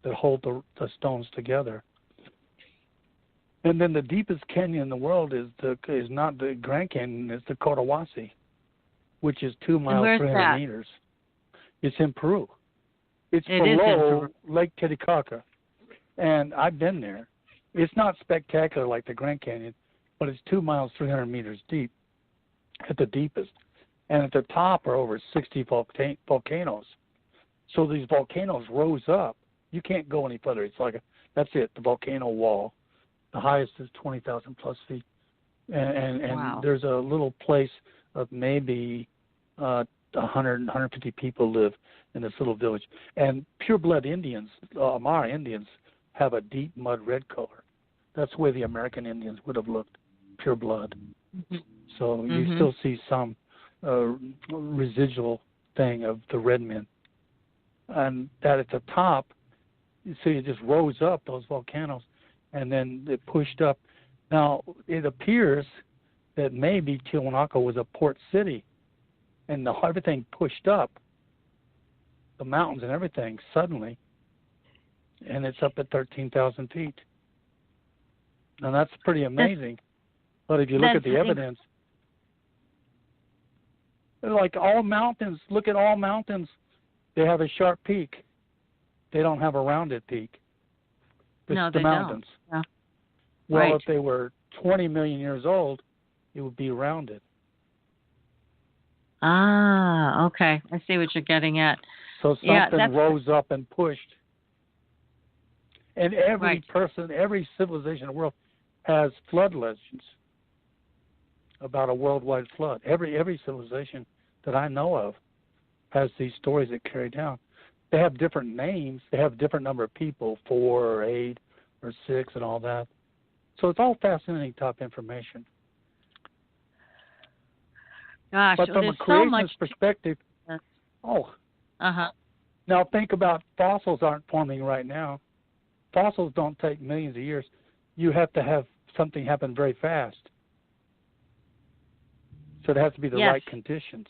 that hold the stones together. And then the deepest canyon in the world is not the Grand Canyon, it's the Cotahuasi, which is 2 miles, 300 meters. It's in Peru. It's below Lake Titicaca. And I've been there. It's not spectacular like the Grand Canyon, but it's 2 miles, 300 meters deep at the deepest. And at the top are over 60 volcanoes. So these volcanoes rose up. You can't go any further. It's like that's it, the volcano wall. The highest is 20,000 plus feet. And there's a little place of maybe 150 people live in this little village. And pure-blood Indians, Amara Indians, have a deep mud red color. That's the way the American Indians would have looked, pure blood. So you still see some residual thing of the red men. And that at the top, you see it just rose up, those volcanoes, and then it pushed up. Now, it appears that maybe Tiwanaku was a port city, and everything pushed up, the mountains and everything, suddenly, and it's up at 13,000 feet. Now, that's pretty amazing. But if you look at the evidence, like all mountains, look at all mountains, they have a sharp peak. They don't have a rounded peak. No, the they mountains. don't. Yeah. Well, Right. if they were 20 million years old, it would be rounded. Ah, okay. I see what you're getting at. So something rose up and pushed. And every person, every civilization in the world has flood legends about a worldwide flood. Every civilization that I know of has these stories that carry down. They have different names. They have a different number of people, 4 or 8 or 6 and all that. So it's all fascinating top information. Gosh, but from a creationist perspective, Now think about fossils aren't forming right now. Fossils don't take millions of years. You have to have something happen very fast. So it has to be the right conditions.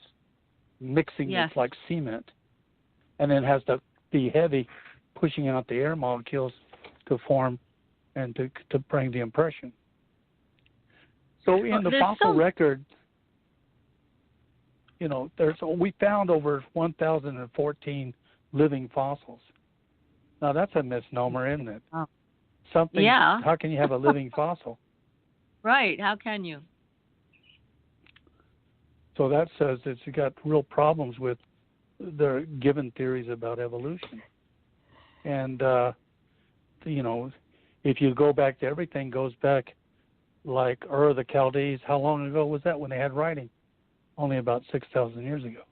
Mixing it like cement. And then it has to be heavy, pushing out the air molecules to form and to bring the impression. So in the fossil record, you know, we found over 1,014 living fossils. Now that's a misnomer, isn't it? Oh. Something. Yeah. How can you have a living fossil? Right. How can you? So that says that you got real problems with the given theories about evolution. And, you know, if you go back to everything goes back like Ur the Chaldees, how long ago was that when they had writing? Only about 6,000 years ago.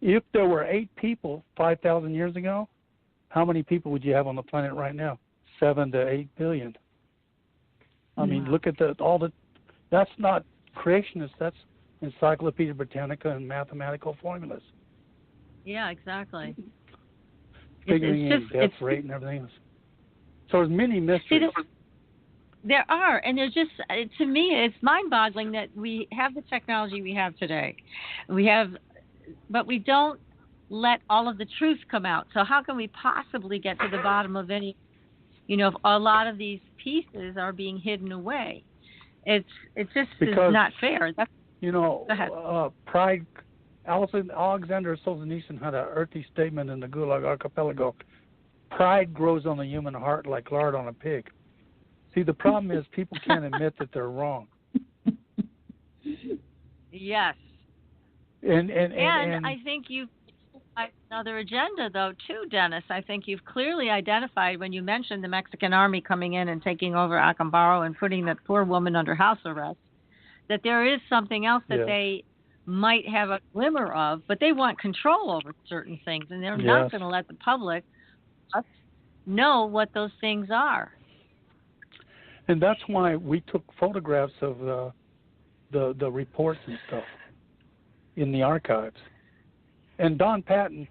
If there were 8 people 5,000 years ago, how many people would you have on the planet right now? 7 to 8 billion. I mean, look at that's not creationist, that's Encyclopedia Britannica and mathematical formulas. Yeah, exactly. Figuring in death rate and everything else. So there's many mysteries. There are, and there's just, to me, it's mind-boggling that we have the technology we have today. But we don't let all of the truth come out. So how can we possibly get to the bottom of any, you know, if a lot of these pieces are being hidden away? It just is not fair. You know, pride. Alexander Solzhenitsyn had an earthy statement in the Gulag Archipelago. Pride grows on the human heart like lard on a pig. See, the problem is people can't admit that they're wrong. Yes. And I think you've another agenda, though, too, Dennis. I think you've clearly identified when you mentioned the Mexican army coming in and taking over Acambaro and putting that poor woman under house arrest, that there is something else that they might have a glimmer of, but they want control over certain things, and they're not going to let the public know what those things are. And that's why we took photographs of the reports and stuff in the archives. And Don Patton,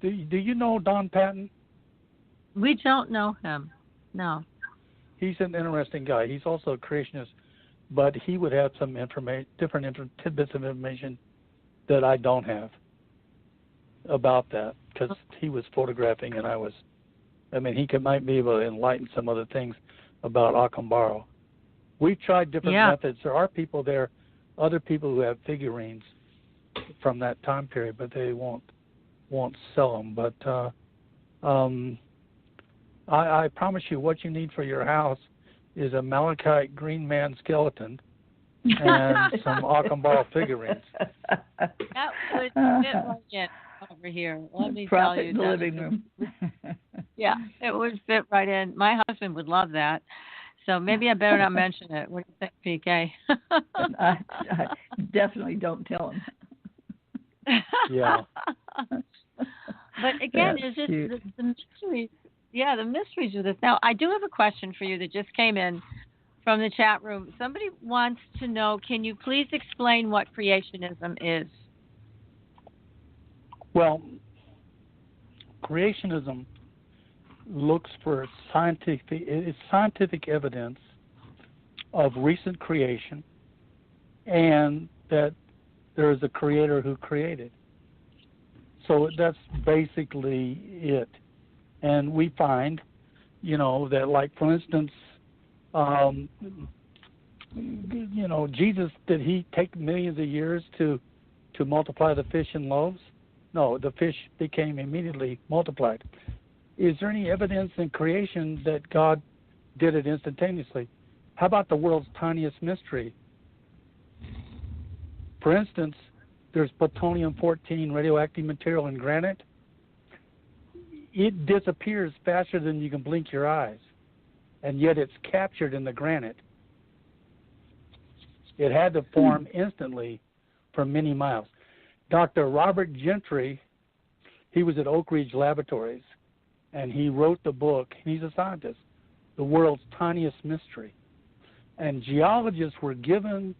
do you know Don Patton? We don't know him, no. He's an interesting guy. He's also a creationist, but he would have some different tidbits of information that I don't have about that, because he was photographing and he might be able to enlighten some other things about Acambaro. We've tried different methods. There are people there, other people who have figurines from that time period, but they won't sell them. But I promise you, what you need for your house is a malachite green man skeleton and some Acambaro figurines. That would fit right in over here. Let me tell you, the living room. Yeah, it would fit right in. My husband would love that. So maybe I better not mention it. What do you think, PK? I definitely don't tell him. Yeah. But again, it's just the mysteries. Yeah, the mysteries of this. Now, I do have a question for you that just came in from the chat room. Somebody wants to know, can you please explain what creationism is? Well, creationism looks for scientific evidence of recent creation and that there is a creator who created. So that's basically it. And we find, that, like, for instance, Jesus, did he take millions of years to multiply the fish and loaves? No, the fish became immediately multiplied. Is there any evidence in creation that God did it instantaneously? How about the world's tiniest mystery? For instance, there's plutonium-14 radioactive material in granite. It disappears faster than you can blink your eyes, and yet it's captured in the granite. It had to form instantly for many miles. Dr. Robert Gentry, he was at Oak Ridge Laboratories, and he wrote the book, and he's a scientist, The World's Tiniest Mystery. And geologists were given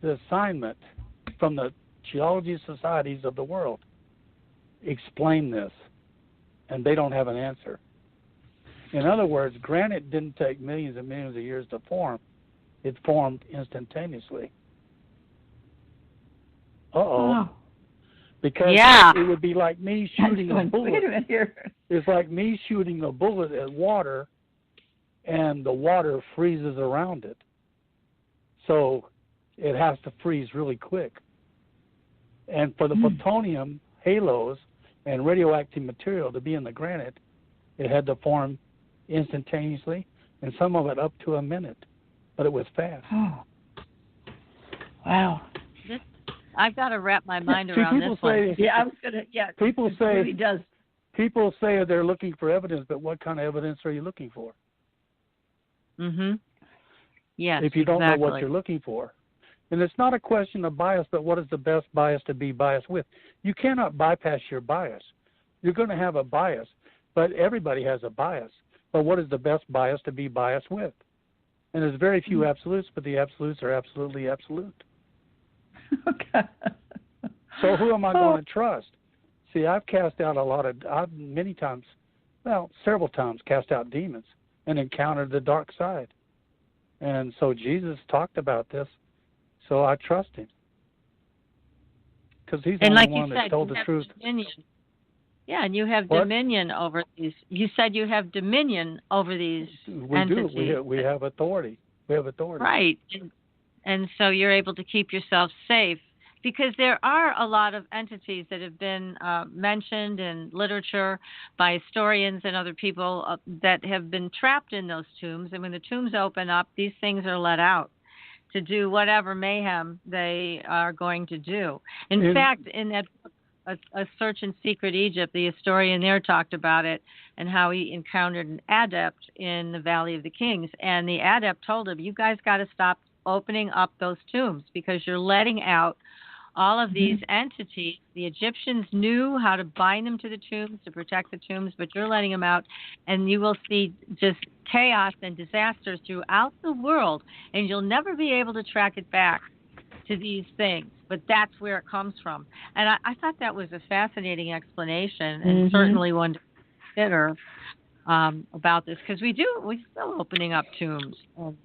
the assignment from the geology societies of the world, explain this, and they don't have an answer. In other words, granite didn't take millions and millions of years to form. It formed instantaneously. Oh. Because Yeah. it would be like me shooting a bullet. Wait a minute here. It's like me shooting a bullet at water, and the water freezes around it. So it has to freeze really quick. And for the plutonium halos and radioactive material to be in the granite, it had to form instantaneously, and some of it up to a minute. But it was fast. Oh. Wow. I've got to wrap my mind around this one. Yeah, I was gonna. Yeah. People it say really does. People say they're looking for evidence, but what kind of evidence are you looking for? Mhm. Yes. If you don't exactly. know what you're looking for. And it's not a question of bias, but what is the best bias to be biased with? You cannot bypass your bias. You're going to have a bias, but everybody has a bias. But what is the best bias to be biased with? And there's very few absolutes, but the absolutes are absolutely absolute. Okay. So who am I going to trust? See, I've cast out many times, several times, cast out demons and encountered the dark side. And so Jesus talked about this, so I trust him. Because he's the only one that told the truth. Dominion. Yeah, and you have What? dominion over these. You said you have dominion over these entities. We do. We have authority. We have authority. Right. And so you're able to keep yourself safe, because there are a lot of entities that have been mentioned in literature by historians and other people that have been trapped in those tombs. And when the tombs open up, these things are let out to do whatever mayhem they are going to do. In fact, in that book, A Search in Secret Egypt, the historian there talked about it and how he encountered an adept in the Valley of the Kings. And the adept told him, you guys got to stop opening up those tombs because you're letting out all of these entities. The Egyptians knew how to bind them to the tombs, to protect the tombs, but you're letting them out, and you will see just chaos and disasters throughout the world, and you'll never be able to track it back to these things. But that's where it comes from. And I thought that was a fascinating explanation, and certainly one to consider about this, because we're still opening up tombs and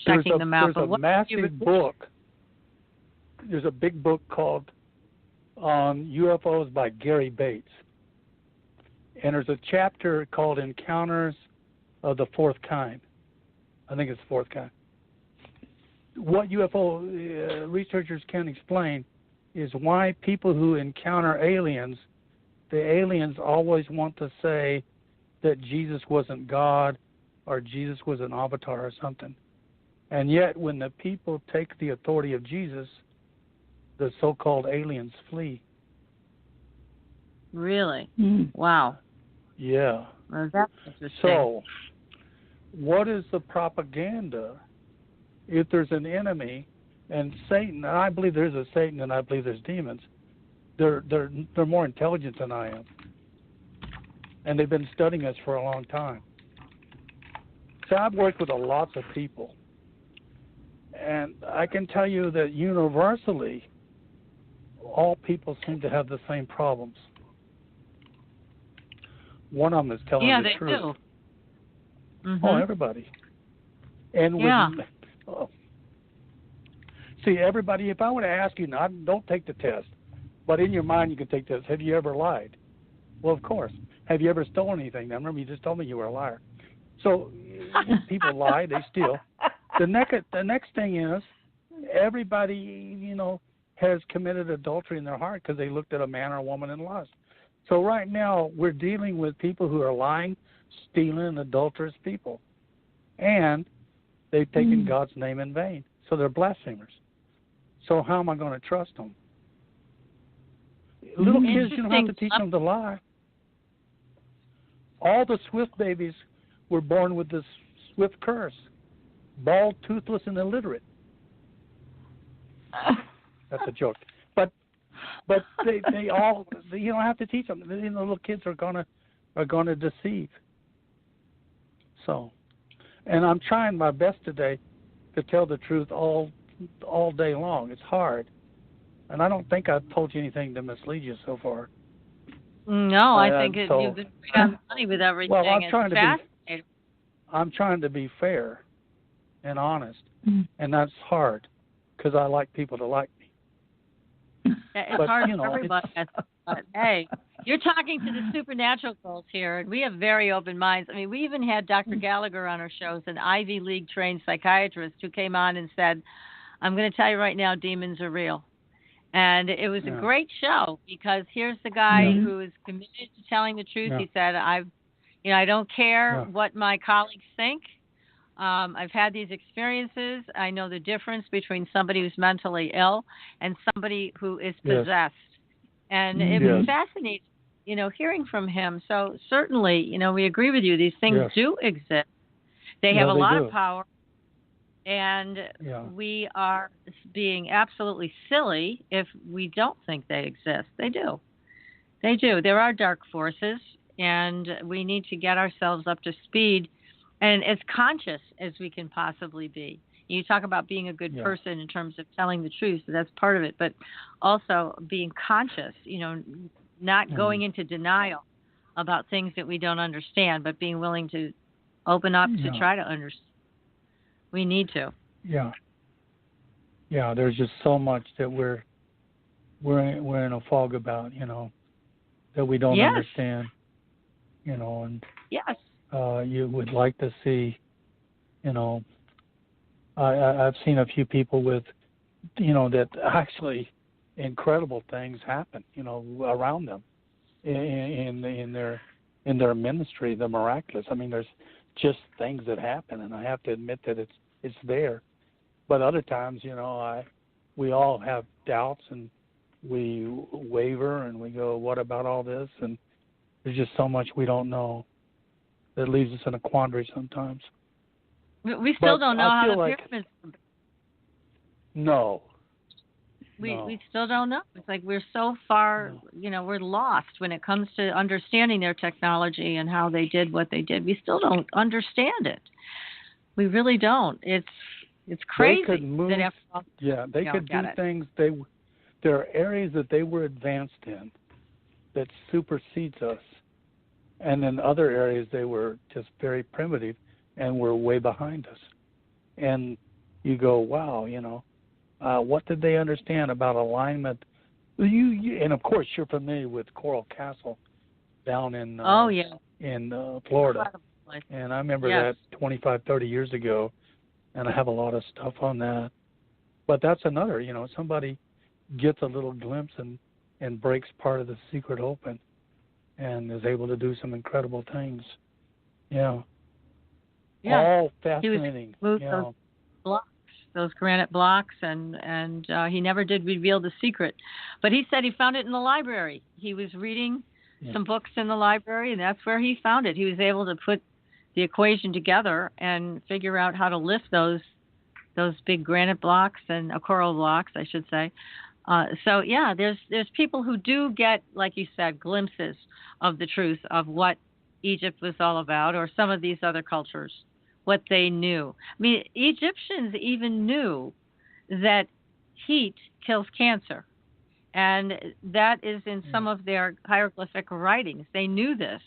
checking them out. There's a massive book. There's a big book called on UFOs by Gary Bates. And there's a chapter called Encounters of the Fourth Kind. I think it's the fourth kind. What UFO researchers can explain is why people who encounter aliens, the aliens always want to say that Jesus wasn't God or Jesus was an avatar or something. And yet when the people take the authority of Jesus, the so-called aliens flee. Really? Wow. Yeah. Well, that's interesting. So, what is the propaganda? If there's an enemy, and Satan, and I believe there's a Satan, and I believe there's demons, they're more intelligent than I am, and they've been studying us for a long time. So I've worked with lots of people, and I can tell you that universally, all people seem to have the same problems. One of them is telling the truth. Yeah, they do. Mm-hmm. Oh, everybody. And see, everybody, if I were to ask you, now, don't take the test, but in your mind you can take this. Have you ever lied? Well, of course. Have you ever stolen anything? Now, remember, you just told me you were a liar. So people lie, they steal. The next thing is, everybody, has committed adultery in their heart because they looked at a man or a woman in lust. So right now we're dealing with people who are lying, stealing, adulterous people. And they've taken God's name in vain. So they're blasphemers. So how am I going to trust them? Little kids, you don't have to teach them to lie. All the Swift babies were born with this Swift curse. Bald, toothless, and illiterate. That's a joke. But they all, you don't have to teach them. The little kids are gonna deceive. So, and I'm trying my best today to tell the truth all day long. It's hard, and I don't think I've told you anything to mislead you so far. No, I think you've been on money with everything. Well, I'm trying to be fair and honest, and that's hard because I like people to like me. It's hard for everybody. But hey, you're talking to the supernatural girls here, and we have very open minds. I mean, we even had Dr. Gallagher on our shows, an Ivy League trained psychiatrist who came on and said, I'm going to tell you right now, demons are real. And it was a great show because here's the guy who is committed to telling the truth. He said, I don't care what my colleagues think. I've had these experiences. I know the difference between somebody who's mentally ill and somebody who is possessed. And it was fascinating, hearing from him. So certainly, we agree with you. These things do exist. They have a lot of power. And we are being absolutely silly if we don't think they exist. They do. They do. There are dark forces, and we need to get ourselves up to speed and as conscious as we can possibly be. You talk about being a good person in terms of telling the truth, so that's part of it, but also being conscious, not going into denial about things that we don't understand, but being willing to open up to try to understand. We need to. Yeah. There's just so much that we're in a fog about, that we don't understand, and you would like to see, I've seen a few people with, that actually incredible things happen, around them in their ministry, the miraculous. I mean, there's just things that happen, and I have to admit that it's there. But other times, we all have doubts, and we waver, and we go, what about all this? And there's just so much we don't know that leaves us in a quandary sometimes. We still don't know how the pyramids were built. No. We still don't know. It's like we're so far, we're lost when it comes to understanding their technology and how they did what they did. We still don't understand it. We really don't. It's crazy. They could move. They could do things. There are areas that they were advanced in that supersedes us, and in other areas they were just very primitive and were way behind us. And you go, wow, what did they understand about alignment? And of course, you're familiar with Coral Castle down in Florida. And I remember that 25, 30 years ago, and I have a lot of stuff on that. But that's another, somebody gets a little glimpse and breaks part of the secret open and is able to do some incredible things. All fascinating. He was those granite blocks, and he never did reveal the secret. But he said he found it in the library. He was reading some books in the library, and that's where he found it. He was able to put the equation together and figure out how to lift those big granite blocks and coral blocks, I should say. There's people who do get, like you said, glimpses of the truth of what Egypt was all about, or some of these other cultures, what they knew. I mean, Egyptians even knew that heat kills cancer. And that is in some of their hieroglyphic writings. They knew this.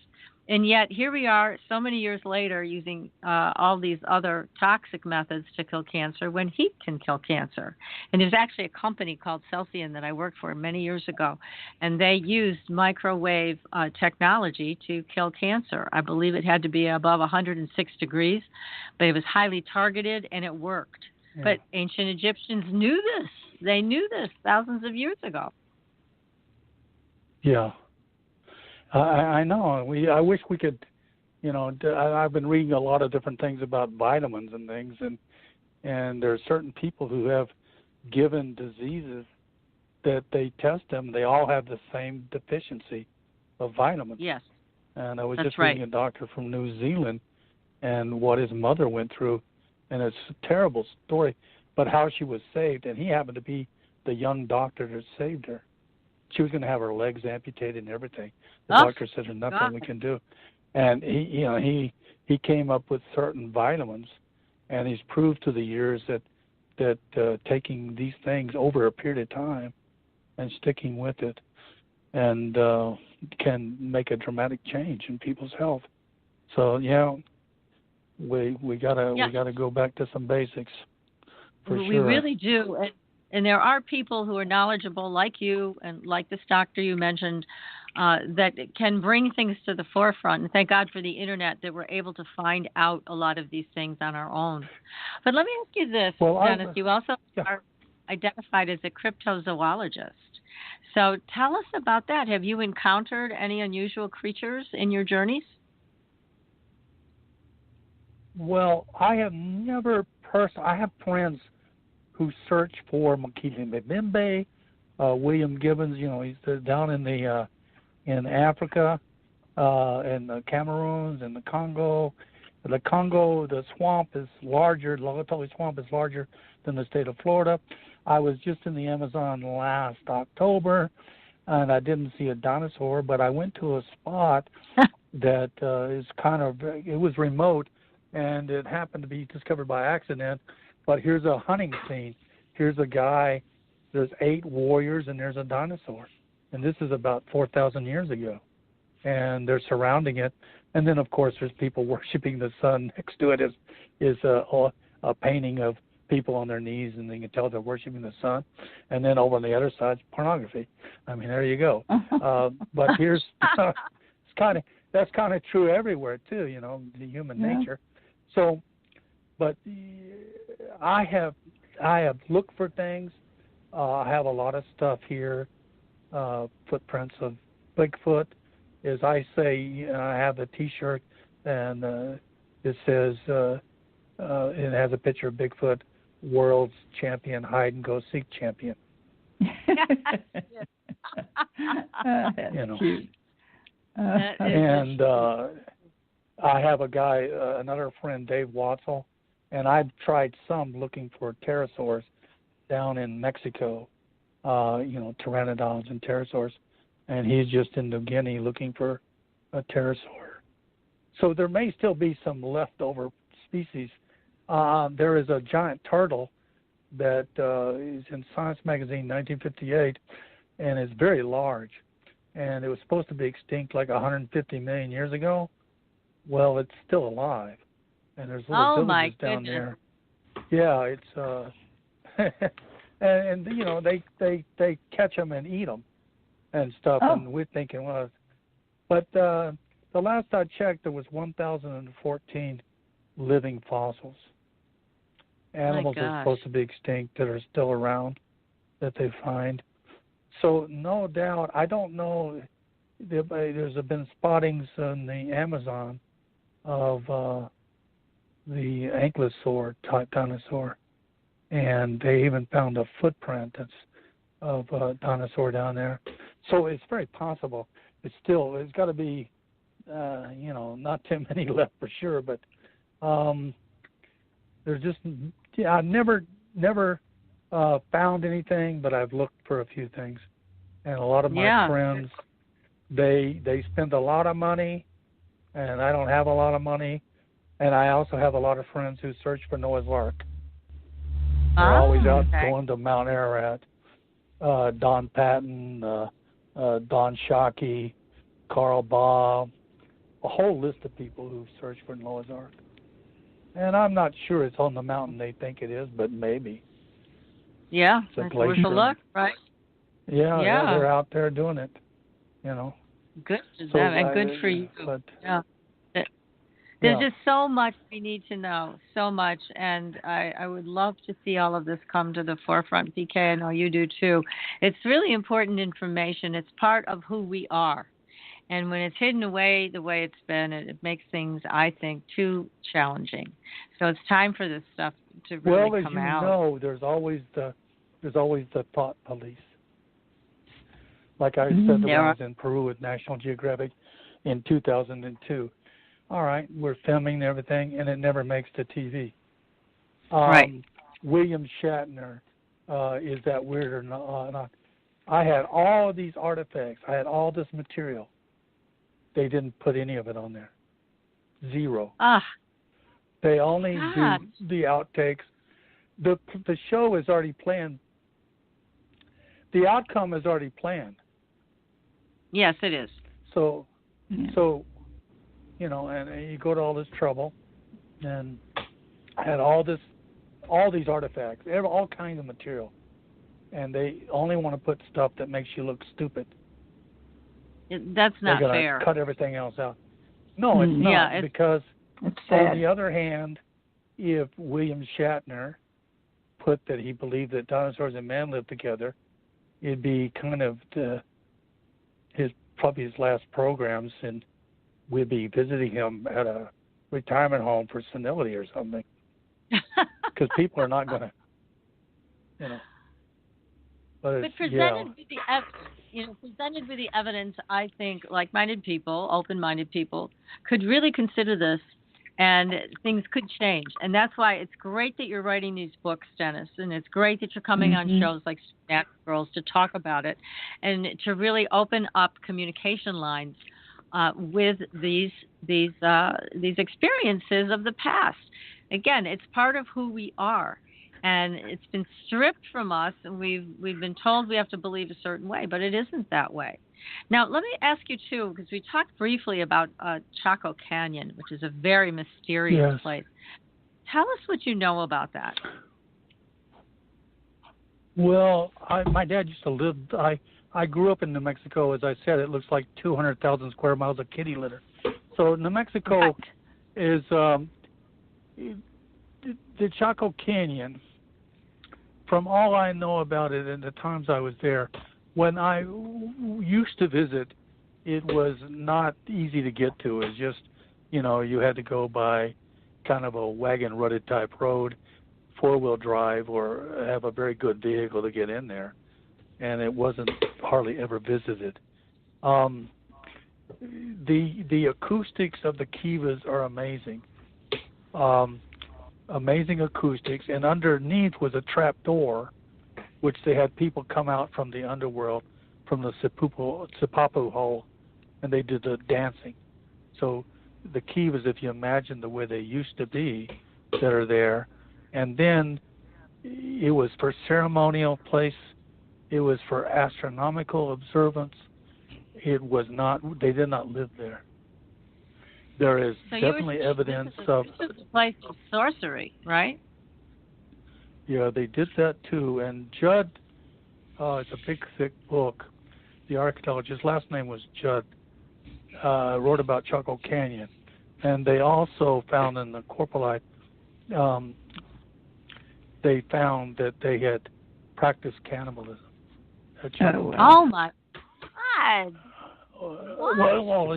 And yet here we are so many years later using all these other toxic methods to kill cancer when heat can kill cancer. And there's actually a company called Celsian that I worked for many years ago, and they used microwave technology to kill cancer. I believe it had to be above 106 degrees, but it was highly targeted and it worked. Yeah. But ancient Egyptians knew this. They knew this thousands of years ago. Yeah. I know. I wish we could, I've been reading a lot of different things about vitamins and things, and there are certain people who have given diseases that they test them. They all have the same deficiency of vitamins. Yes. And I was That's just reading a doctor from New Zealand and what his mother went through, and it's a terrible story, but how she was saved, and he happened to be the young doctor that saved her. She was going to have her legs amputated and everything. The doctor said there's nothing we can do. And he came up with certain vitamins, and he's proved to the years that taking these things over a period of time and sticking with it and can make a dramatic change in people's health. So we gotta go back to some basics. We really do. And there are people who are knowledgeable like you and like this doctor you mentioned that can bring things to the forefront. And thank God for the Internet that we're able to find out a lot of these things on our own. But let me ask you this, Dennis. You also are identified as a cryptozoologist. So tell us about that. Have you encountered any unusual creatures in your journeys? Well, I have never I have friends who search for Mbembe, William Gibbons. He's down in Africa, in the Cameroons and the Congo. The Congo, the swamp is larger. The Lagotoli swamp is larger than the state of Florida. I was just in the Amazon last October, and I didn't see a dinosaur, but I went to a spot that is it was remote, and it happened to be discovered by accident. But here's a hunting scene. Here's a guy. There's 8 warriors, and there's a dinosaur. And this is about 4,000 years ago. And they're surrounding it. And then, of course, there's people worshiping the sun. Next to it is a painting of people on their knees, and you can tell they're worshiping the sun. And then over on the other side, ppornography. I mean, there you go. But here's that's kind of true everywhere too. The human nature. So. But I have looked for things. I have a lot of stuff here, footprints of Bigfoot. As I say, I have a T-shirt, and it says it has a picture of Bigfoot, world's champion, hide and go seek champion. Cute. And I have a guy, another friend, Dave Watzel. And I've tried some looking for pterosaurs down in Mexico, pteranodons and pterosaurs. And he's just in New Guinea looking for a pterosaur. So there may still be some leftover species. There is a giant turtle that is in Science Magazine 1958, and it's very large. And it was supposed to be extinct like 150 million years ago. Well, it's still alive. And there's little villages down there. Yeah, it's and they catch them and eat them and stuff. And we're thinking, but the last I checked, there was 1,014 living fossils. Animals are supposed to be extinct that are still around that they find. So no doubt, I don't know. There's been spottings in the Amazon of the ankylosaur type dinosaur, and they even found a footprint that's of a dinosaur down there. So it's very possible. It's got to be, not too many left for sure, but there's just, I never found anything, but I've looked for a few things, and a lot of my friends, they spend a lot of money, and I don't have a lot of money. And I also have a lot of friends who search for Noah's Ark. They're always out going to Mount Ararat. Don Patton, Don Shockey, Carl Baugh, a whole list of people who searched for Noah's Ark. And I'm not sure it's on the mountain they think it is, but maybe. Yeah, it's a that's worth a look, right? Yeah, they're out there doing it, Good for them, and good for you. But, There's just so much we need to know, so much, and I would love to see all of this come to the forefront. PK, I know you do too. It's really important information. It's part of who we are. And when it's hidden away the way it's been, it makes things, I think, too challenging. So it's time for this stuff to really come out. Well, as you know, there's always the thought police. Like I said when I was in Peru with National Geographic in 2002. All right, we're filming everything, and it never makes the TV. Right. William Shatner, is that weird or not? I had all of these artifacts. I had all this material. They didn't put any of it on there. Zero. They only do the outtakes. The show is already planned. The outcome is already planned. Yes, it is. So, and you go to all this trouble, and I had all these artifacts, all kinds of material, and they only want to put stuff that makes you look stupid. That's not fair. They're going to cut everything else out. No, it's not, because on the other hand, if William Shatner put that he believed that dinosaurs and man lived together, it'd be kind of probably his last programs, and we'd be visiting him at a retirement home for senility or something. Because people are not going to, But presented with the evidence, I think like-minded people, open-minded people, could really consider this, and things could change. And that's why it's great that you're writing these books, Dennis, and it's great that you're coming on shows like Supernatural Girls to talk about it, and to really open up communication lines with these experiences of the past. Again, it's part of who we are. And it's been stripped from us, and we've been told we have to believe a certain way, but it isn't that way. Now, let me ask you, too, because we talked briefly about Chaco Canyon, which is a very mysterious place. Tell us what you know about that. Well, my dad used to live, I grew up in New Mexico. As I said, it looks like 200,000 square miles of kitty litter. So New Mexico is the Chaco Canyon. From all I know about it and the times I was there, when I used to visit, it was not easy to get to. It was just, you had to go by kind of a wagon-rutted type road, four-wheel drive, or have a very good vehicle to get in there. And it wasn't hardly ever visited. The acoustics of the kivas are amazing. Amazing acoustics, and underneath was a trap door, which they had people come out from the underworld, from the Sipapu hole, and they did the dancing. So the kivas, if you imagine the way they used to be, that are there, and then it was for ceremonial place, it was for astronomical observance. It was not. They did not live there. There is definitely evidence of... This is a place of sorcery, right? Yeah, they did that too. And Judd, it's a big, thick book. The archaeologist, his last name was Judd, wrote about Chaco Canyon. And they also found in the Corpolite, they found that they had practiced cannibalism at Chaco Canyon. Oh, my God. Well,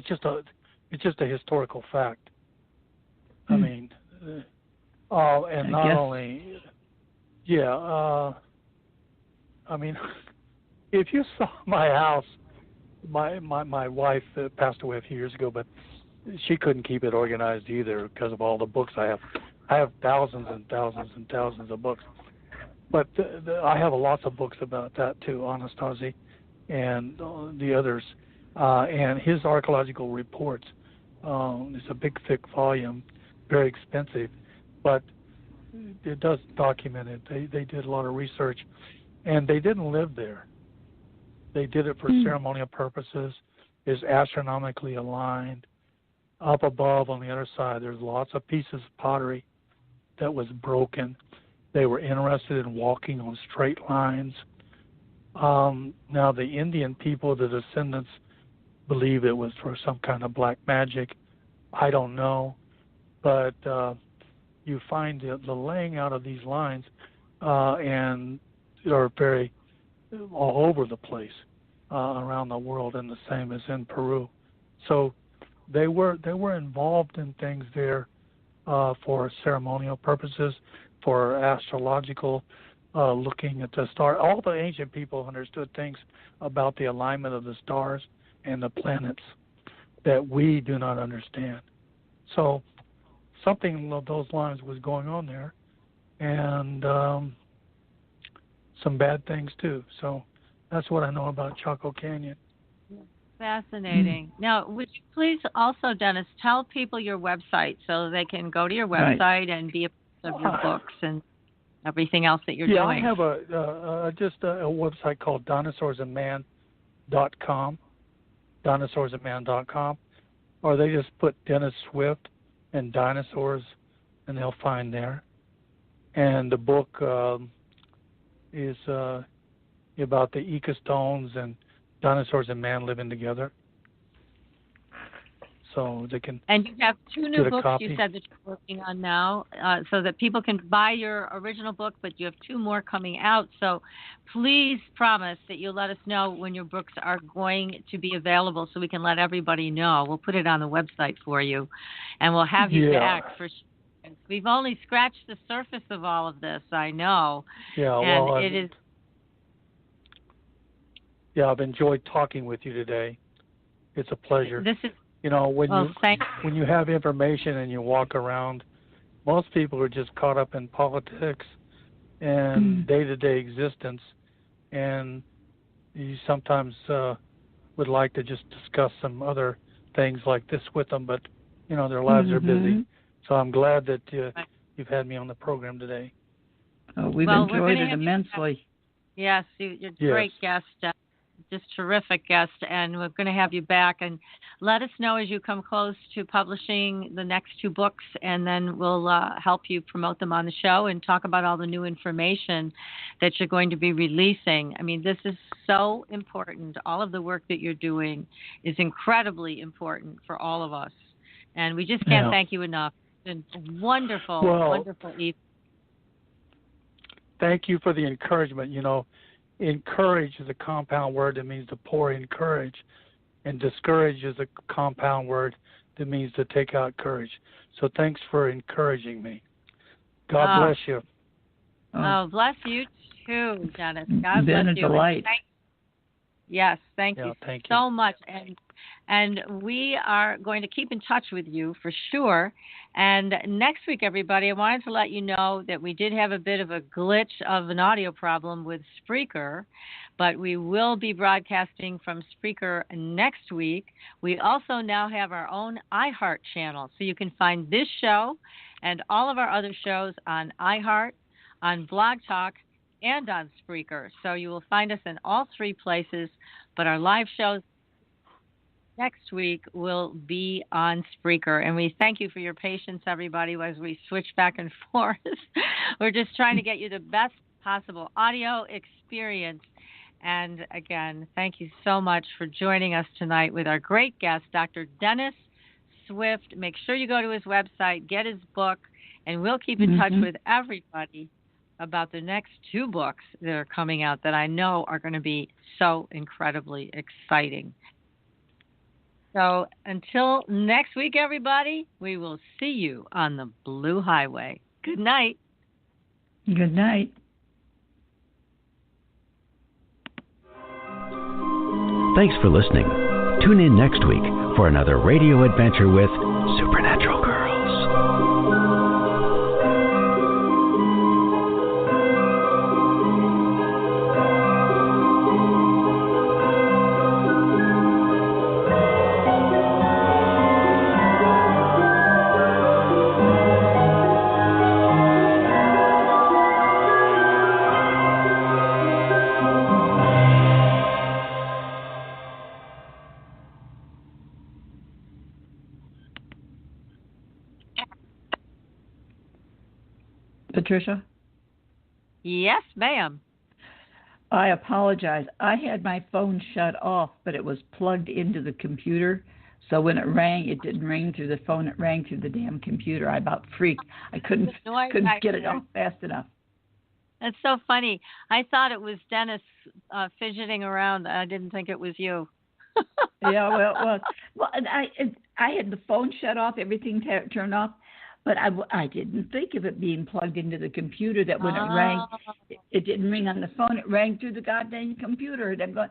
it's just a historical fact. I mean, and not only, I mean, if you saw my house, my wife passed away a few years ago, but she couldn't keep it organized either because of all the books I have. I have thousands and thousands and thousands of books, but I have lots of books about that too, Anastasia, and the others, and his archaeological reports. It's a big, thick volume, very expensive, but it does document it. They did a lot of research, and they didn't live there. They did it for ceremonial purposes. It's astronomically aligned. Up above on the other side, there's lots of pieces of pottery that was broken. They were interested in walking on straight lines. Now, the Indian people, the descendants, believe it was for some kind of black magic. I don't know. But you find the laying out of these lines and are very all over the place around the world, and the same as in Peru. So they were involved in things there for ceremonial purposes, for astrological looking at the star. All the ancient people understood things about the alignment of the stars and the planets that we do not understand. So something along those lines was going on there, and some bad things too. So that's what I know about Chaco Canyon. Fascinating. Now, would you please also, Dennis, tell people your website so they can go to your website and be a part of your books and everything else that you're doing? Yeah, I have a website called dinosaursanman.com, dinosaursanman.com, or they just put Dennis Swift and dinosaurs, and they'll find there. And the book is about the ecostones and dinosaurs and man living together. So they can. And you have two new books you said that you're working on now, so that people can buy your original book, but you have two more coming out. So please promise that you'll let us know when your books are going to be available so we can let everybody know. We'll put it on the website for you, and we'll have you back for sure. We've only scratched the surface of all of this, I know. Yeah, and well, it is. Yeah, I've enjoyed talking with you today. It's a pleasure. This is. When you have information and you walk around, most people are just caught up in politics and day-to-day existence, and you sometimes would like to just discuss some other things like this with them, but their lives are busy. So I'm glad that you've had me on the program today. Oh, we've enjoyed it immensely. Yes, you're a great guest. Just terrific guest, and we're going to have you back. And let us know as you come close to publishing the next two books, and then we'll help you promote them on the show and talk about all the new information that you're going to be releasing. I mean, this is so important. All of the work that you're doing is incredibly important for all of us, and we just can't thank you enough. It's been wonderful, wonderful evening. Thank you for the encouragement. Encourage is a compound word that means to pour in courage, and discourage is a compound word that means to take out courage. So thanks for encouraging me. God bless you. Oh, bless you too, Dennis. God bless you. Been a delight. Yes, thank you so much. And we are going to keep in touch with you for sure. And next week, everybody, I wanted to let you know that we did have a bit of a glitch of an audio problem with Spreaker, but we will be broadcasting from Spreaker next week. We also now have our own iHeart channel, so you can find this show and all of our other shows on iHeart, on Blog Talk, and on Spreaker. So you will find us in all three places, but our live shows next week will be on Spreaker. And we thank you for your patience, everybody, as we switch back and forth. We're just trying to get you the best possible audio experience. And again, thank you so much for joining us tonight with our great guest, Dr. Dennis Swift. Make sure you go to his website, get his book, and we'll keep in touch with everybody about the next two books that are coming out that I know are going to be so incredibly exciting. So until next week, everybody, we will see you on the Blue Highway. Good night. Good night. Thanks for listening. Tune in next week for another radio adventure with Supernatural Girls. Patricia? Yes, ma'am. I apologize. I had my phone shut off, but it was plugged into the computer. So when it rang, it didn't ring through the phone. It rang through the damn computer. I about freaked. I couldn't get it off fast enough. That's so funny. I thought it was Dennis fidgeting around. I didn't think it was you. Yeah, well, and I had the phone shut off, everything turned off, but I didn't think of it being plugged into the computer. That when it rang, it didn't ring on the phone. It rang through the goddamn computer, and I'm going,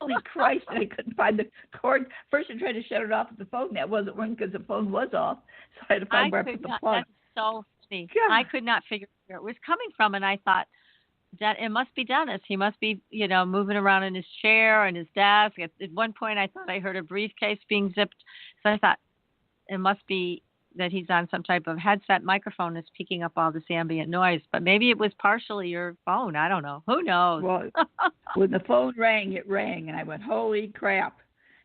holy Christ! And I couldn't find the cord. First, I tried to shut it off with the phone. That wasn't working because the phone was off. So I had to find where I put the plug. That's so funny. God. I could not figure where it was coming from, and I thought, that it must be Dennis. He must be, moving around in his chair and his desk. At one point, I thought I heard a briefcase being zipped. So I thought it must be that he's on some type of headset microphone that's picking up all this ambient noise. But maybe it was partially your phone. I don't know. Who knows? Well, when the phone rang, it rang, and I went, holy crap.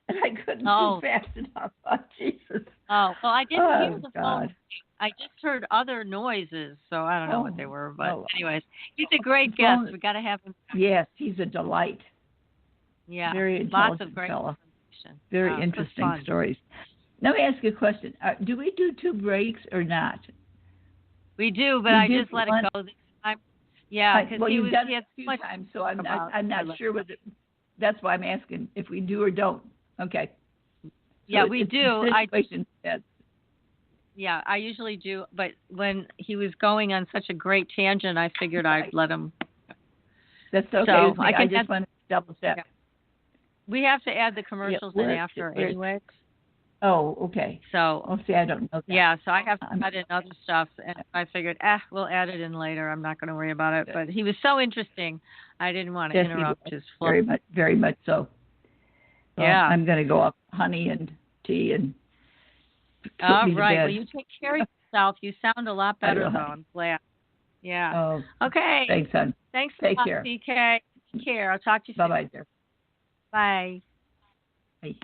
And I couldn't do fast enough. Oh, Jesus. Oh, well, I didn't hear the God. phone. I just heard other noises, so I don't know what they were. But anyways, he's a great guest. We got to have him. Yes, he's a delight. Yeah, very intelligent lots of great fella. information. Very interesting stories. Let me ask you a question. Do we do 2 breaks or not? We do, but I just let it go this time. Yeah, because he had a few times, so I'm not sure whether. That's why I'm asking if we do or don't. Okay. So yeah, we do. Yeah, I usually do, but when he was going on such a great tangent, I figured I'd let him. That's okay. So I just wanted to double check. Yeah. We have to add the commercials in after anyway. Oh, okay. So, see, I don't know that. Yeah, so I have to add in other stuff, and I figured, we'll add it in later. I'm not going to worry about it. But he was so interesting, I didn't want to interrupt his flow. Very much so. Yeah. I'm going to go up honey and tea and. All right. Well, you take care of yourself. You sound a lot better, though. I'm glad. Yeah. Oh, okay. Thanks, hon. Thanks Take a lot, care. CK. Take care. I'll talk to you soon. Bye-bye, dear. Bye. Bye.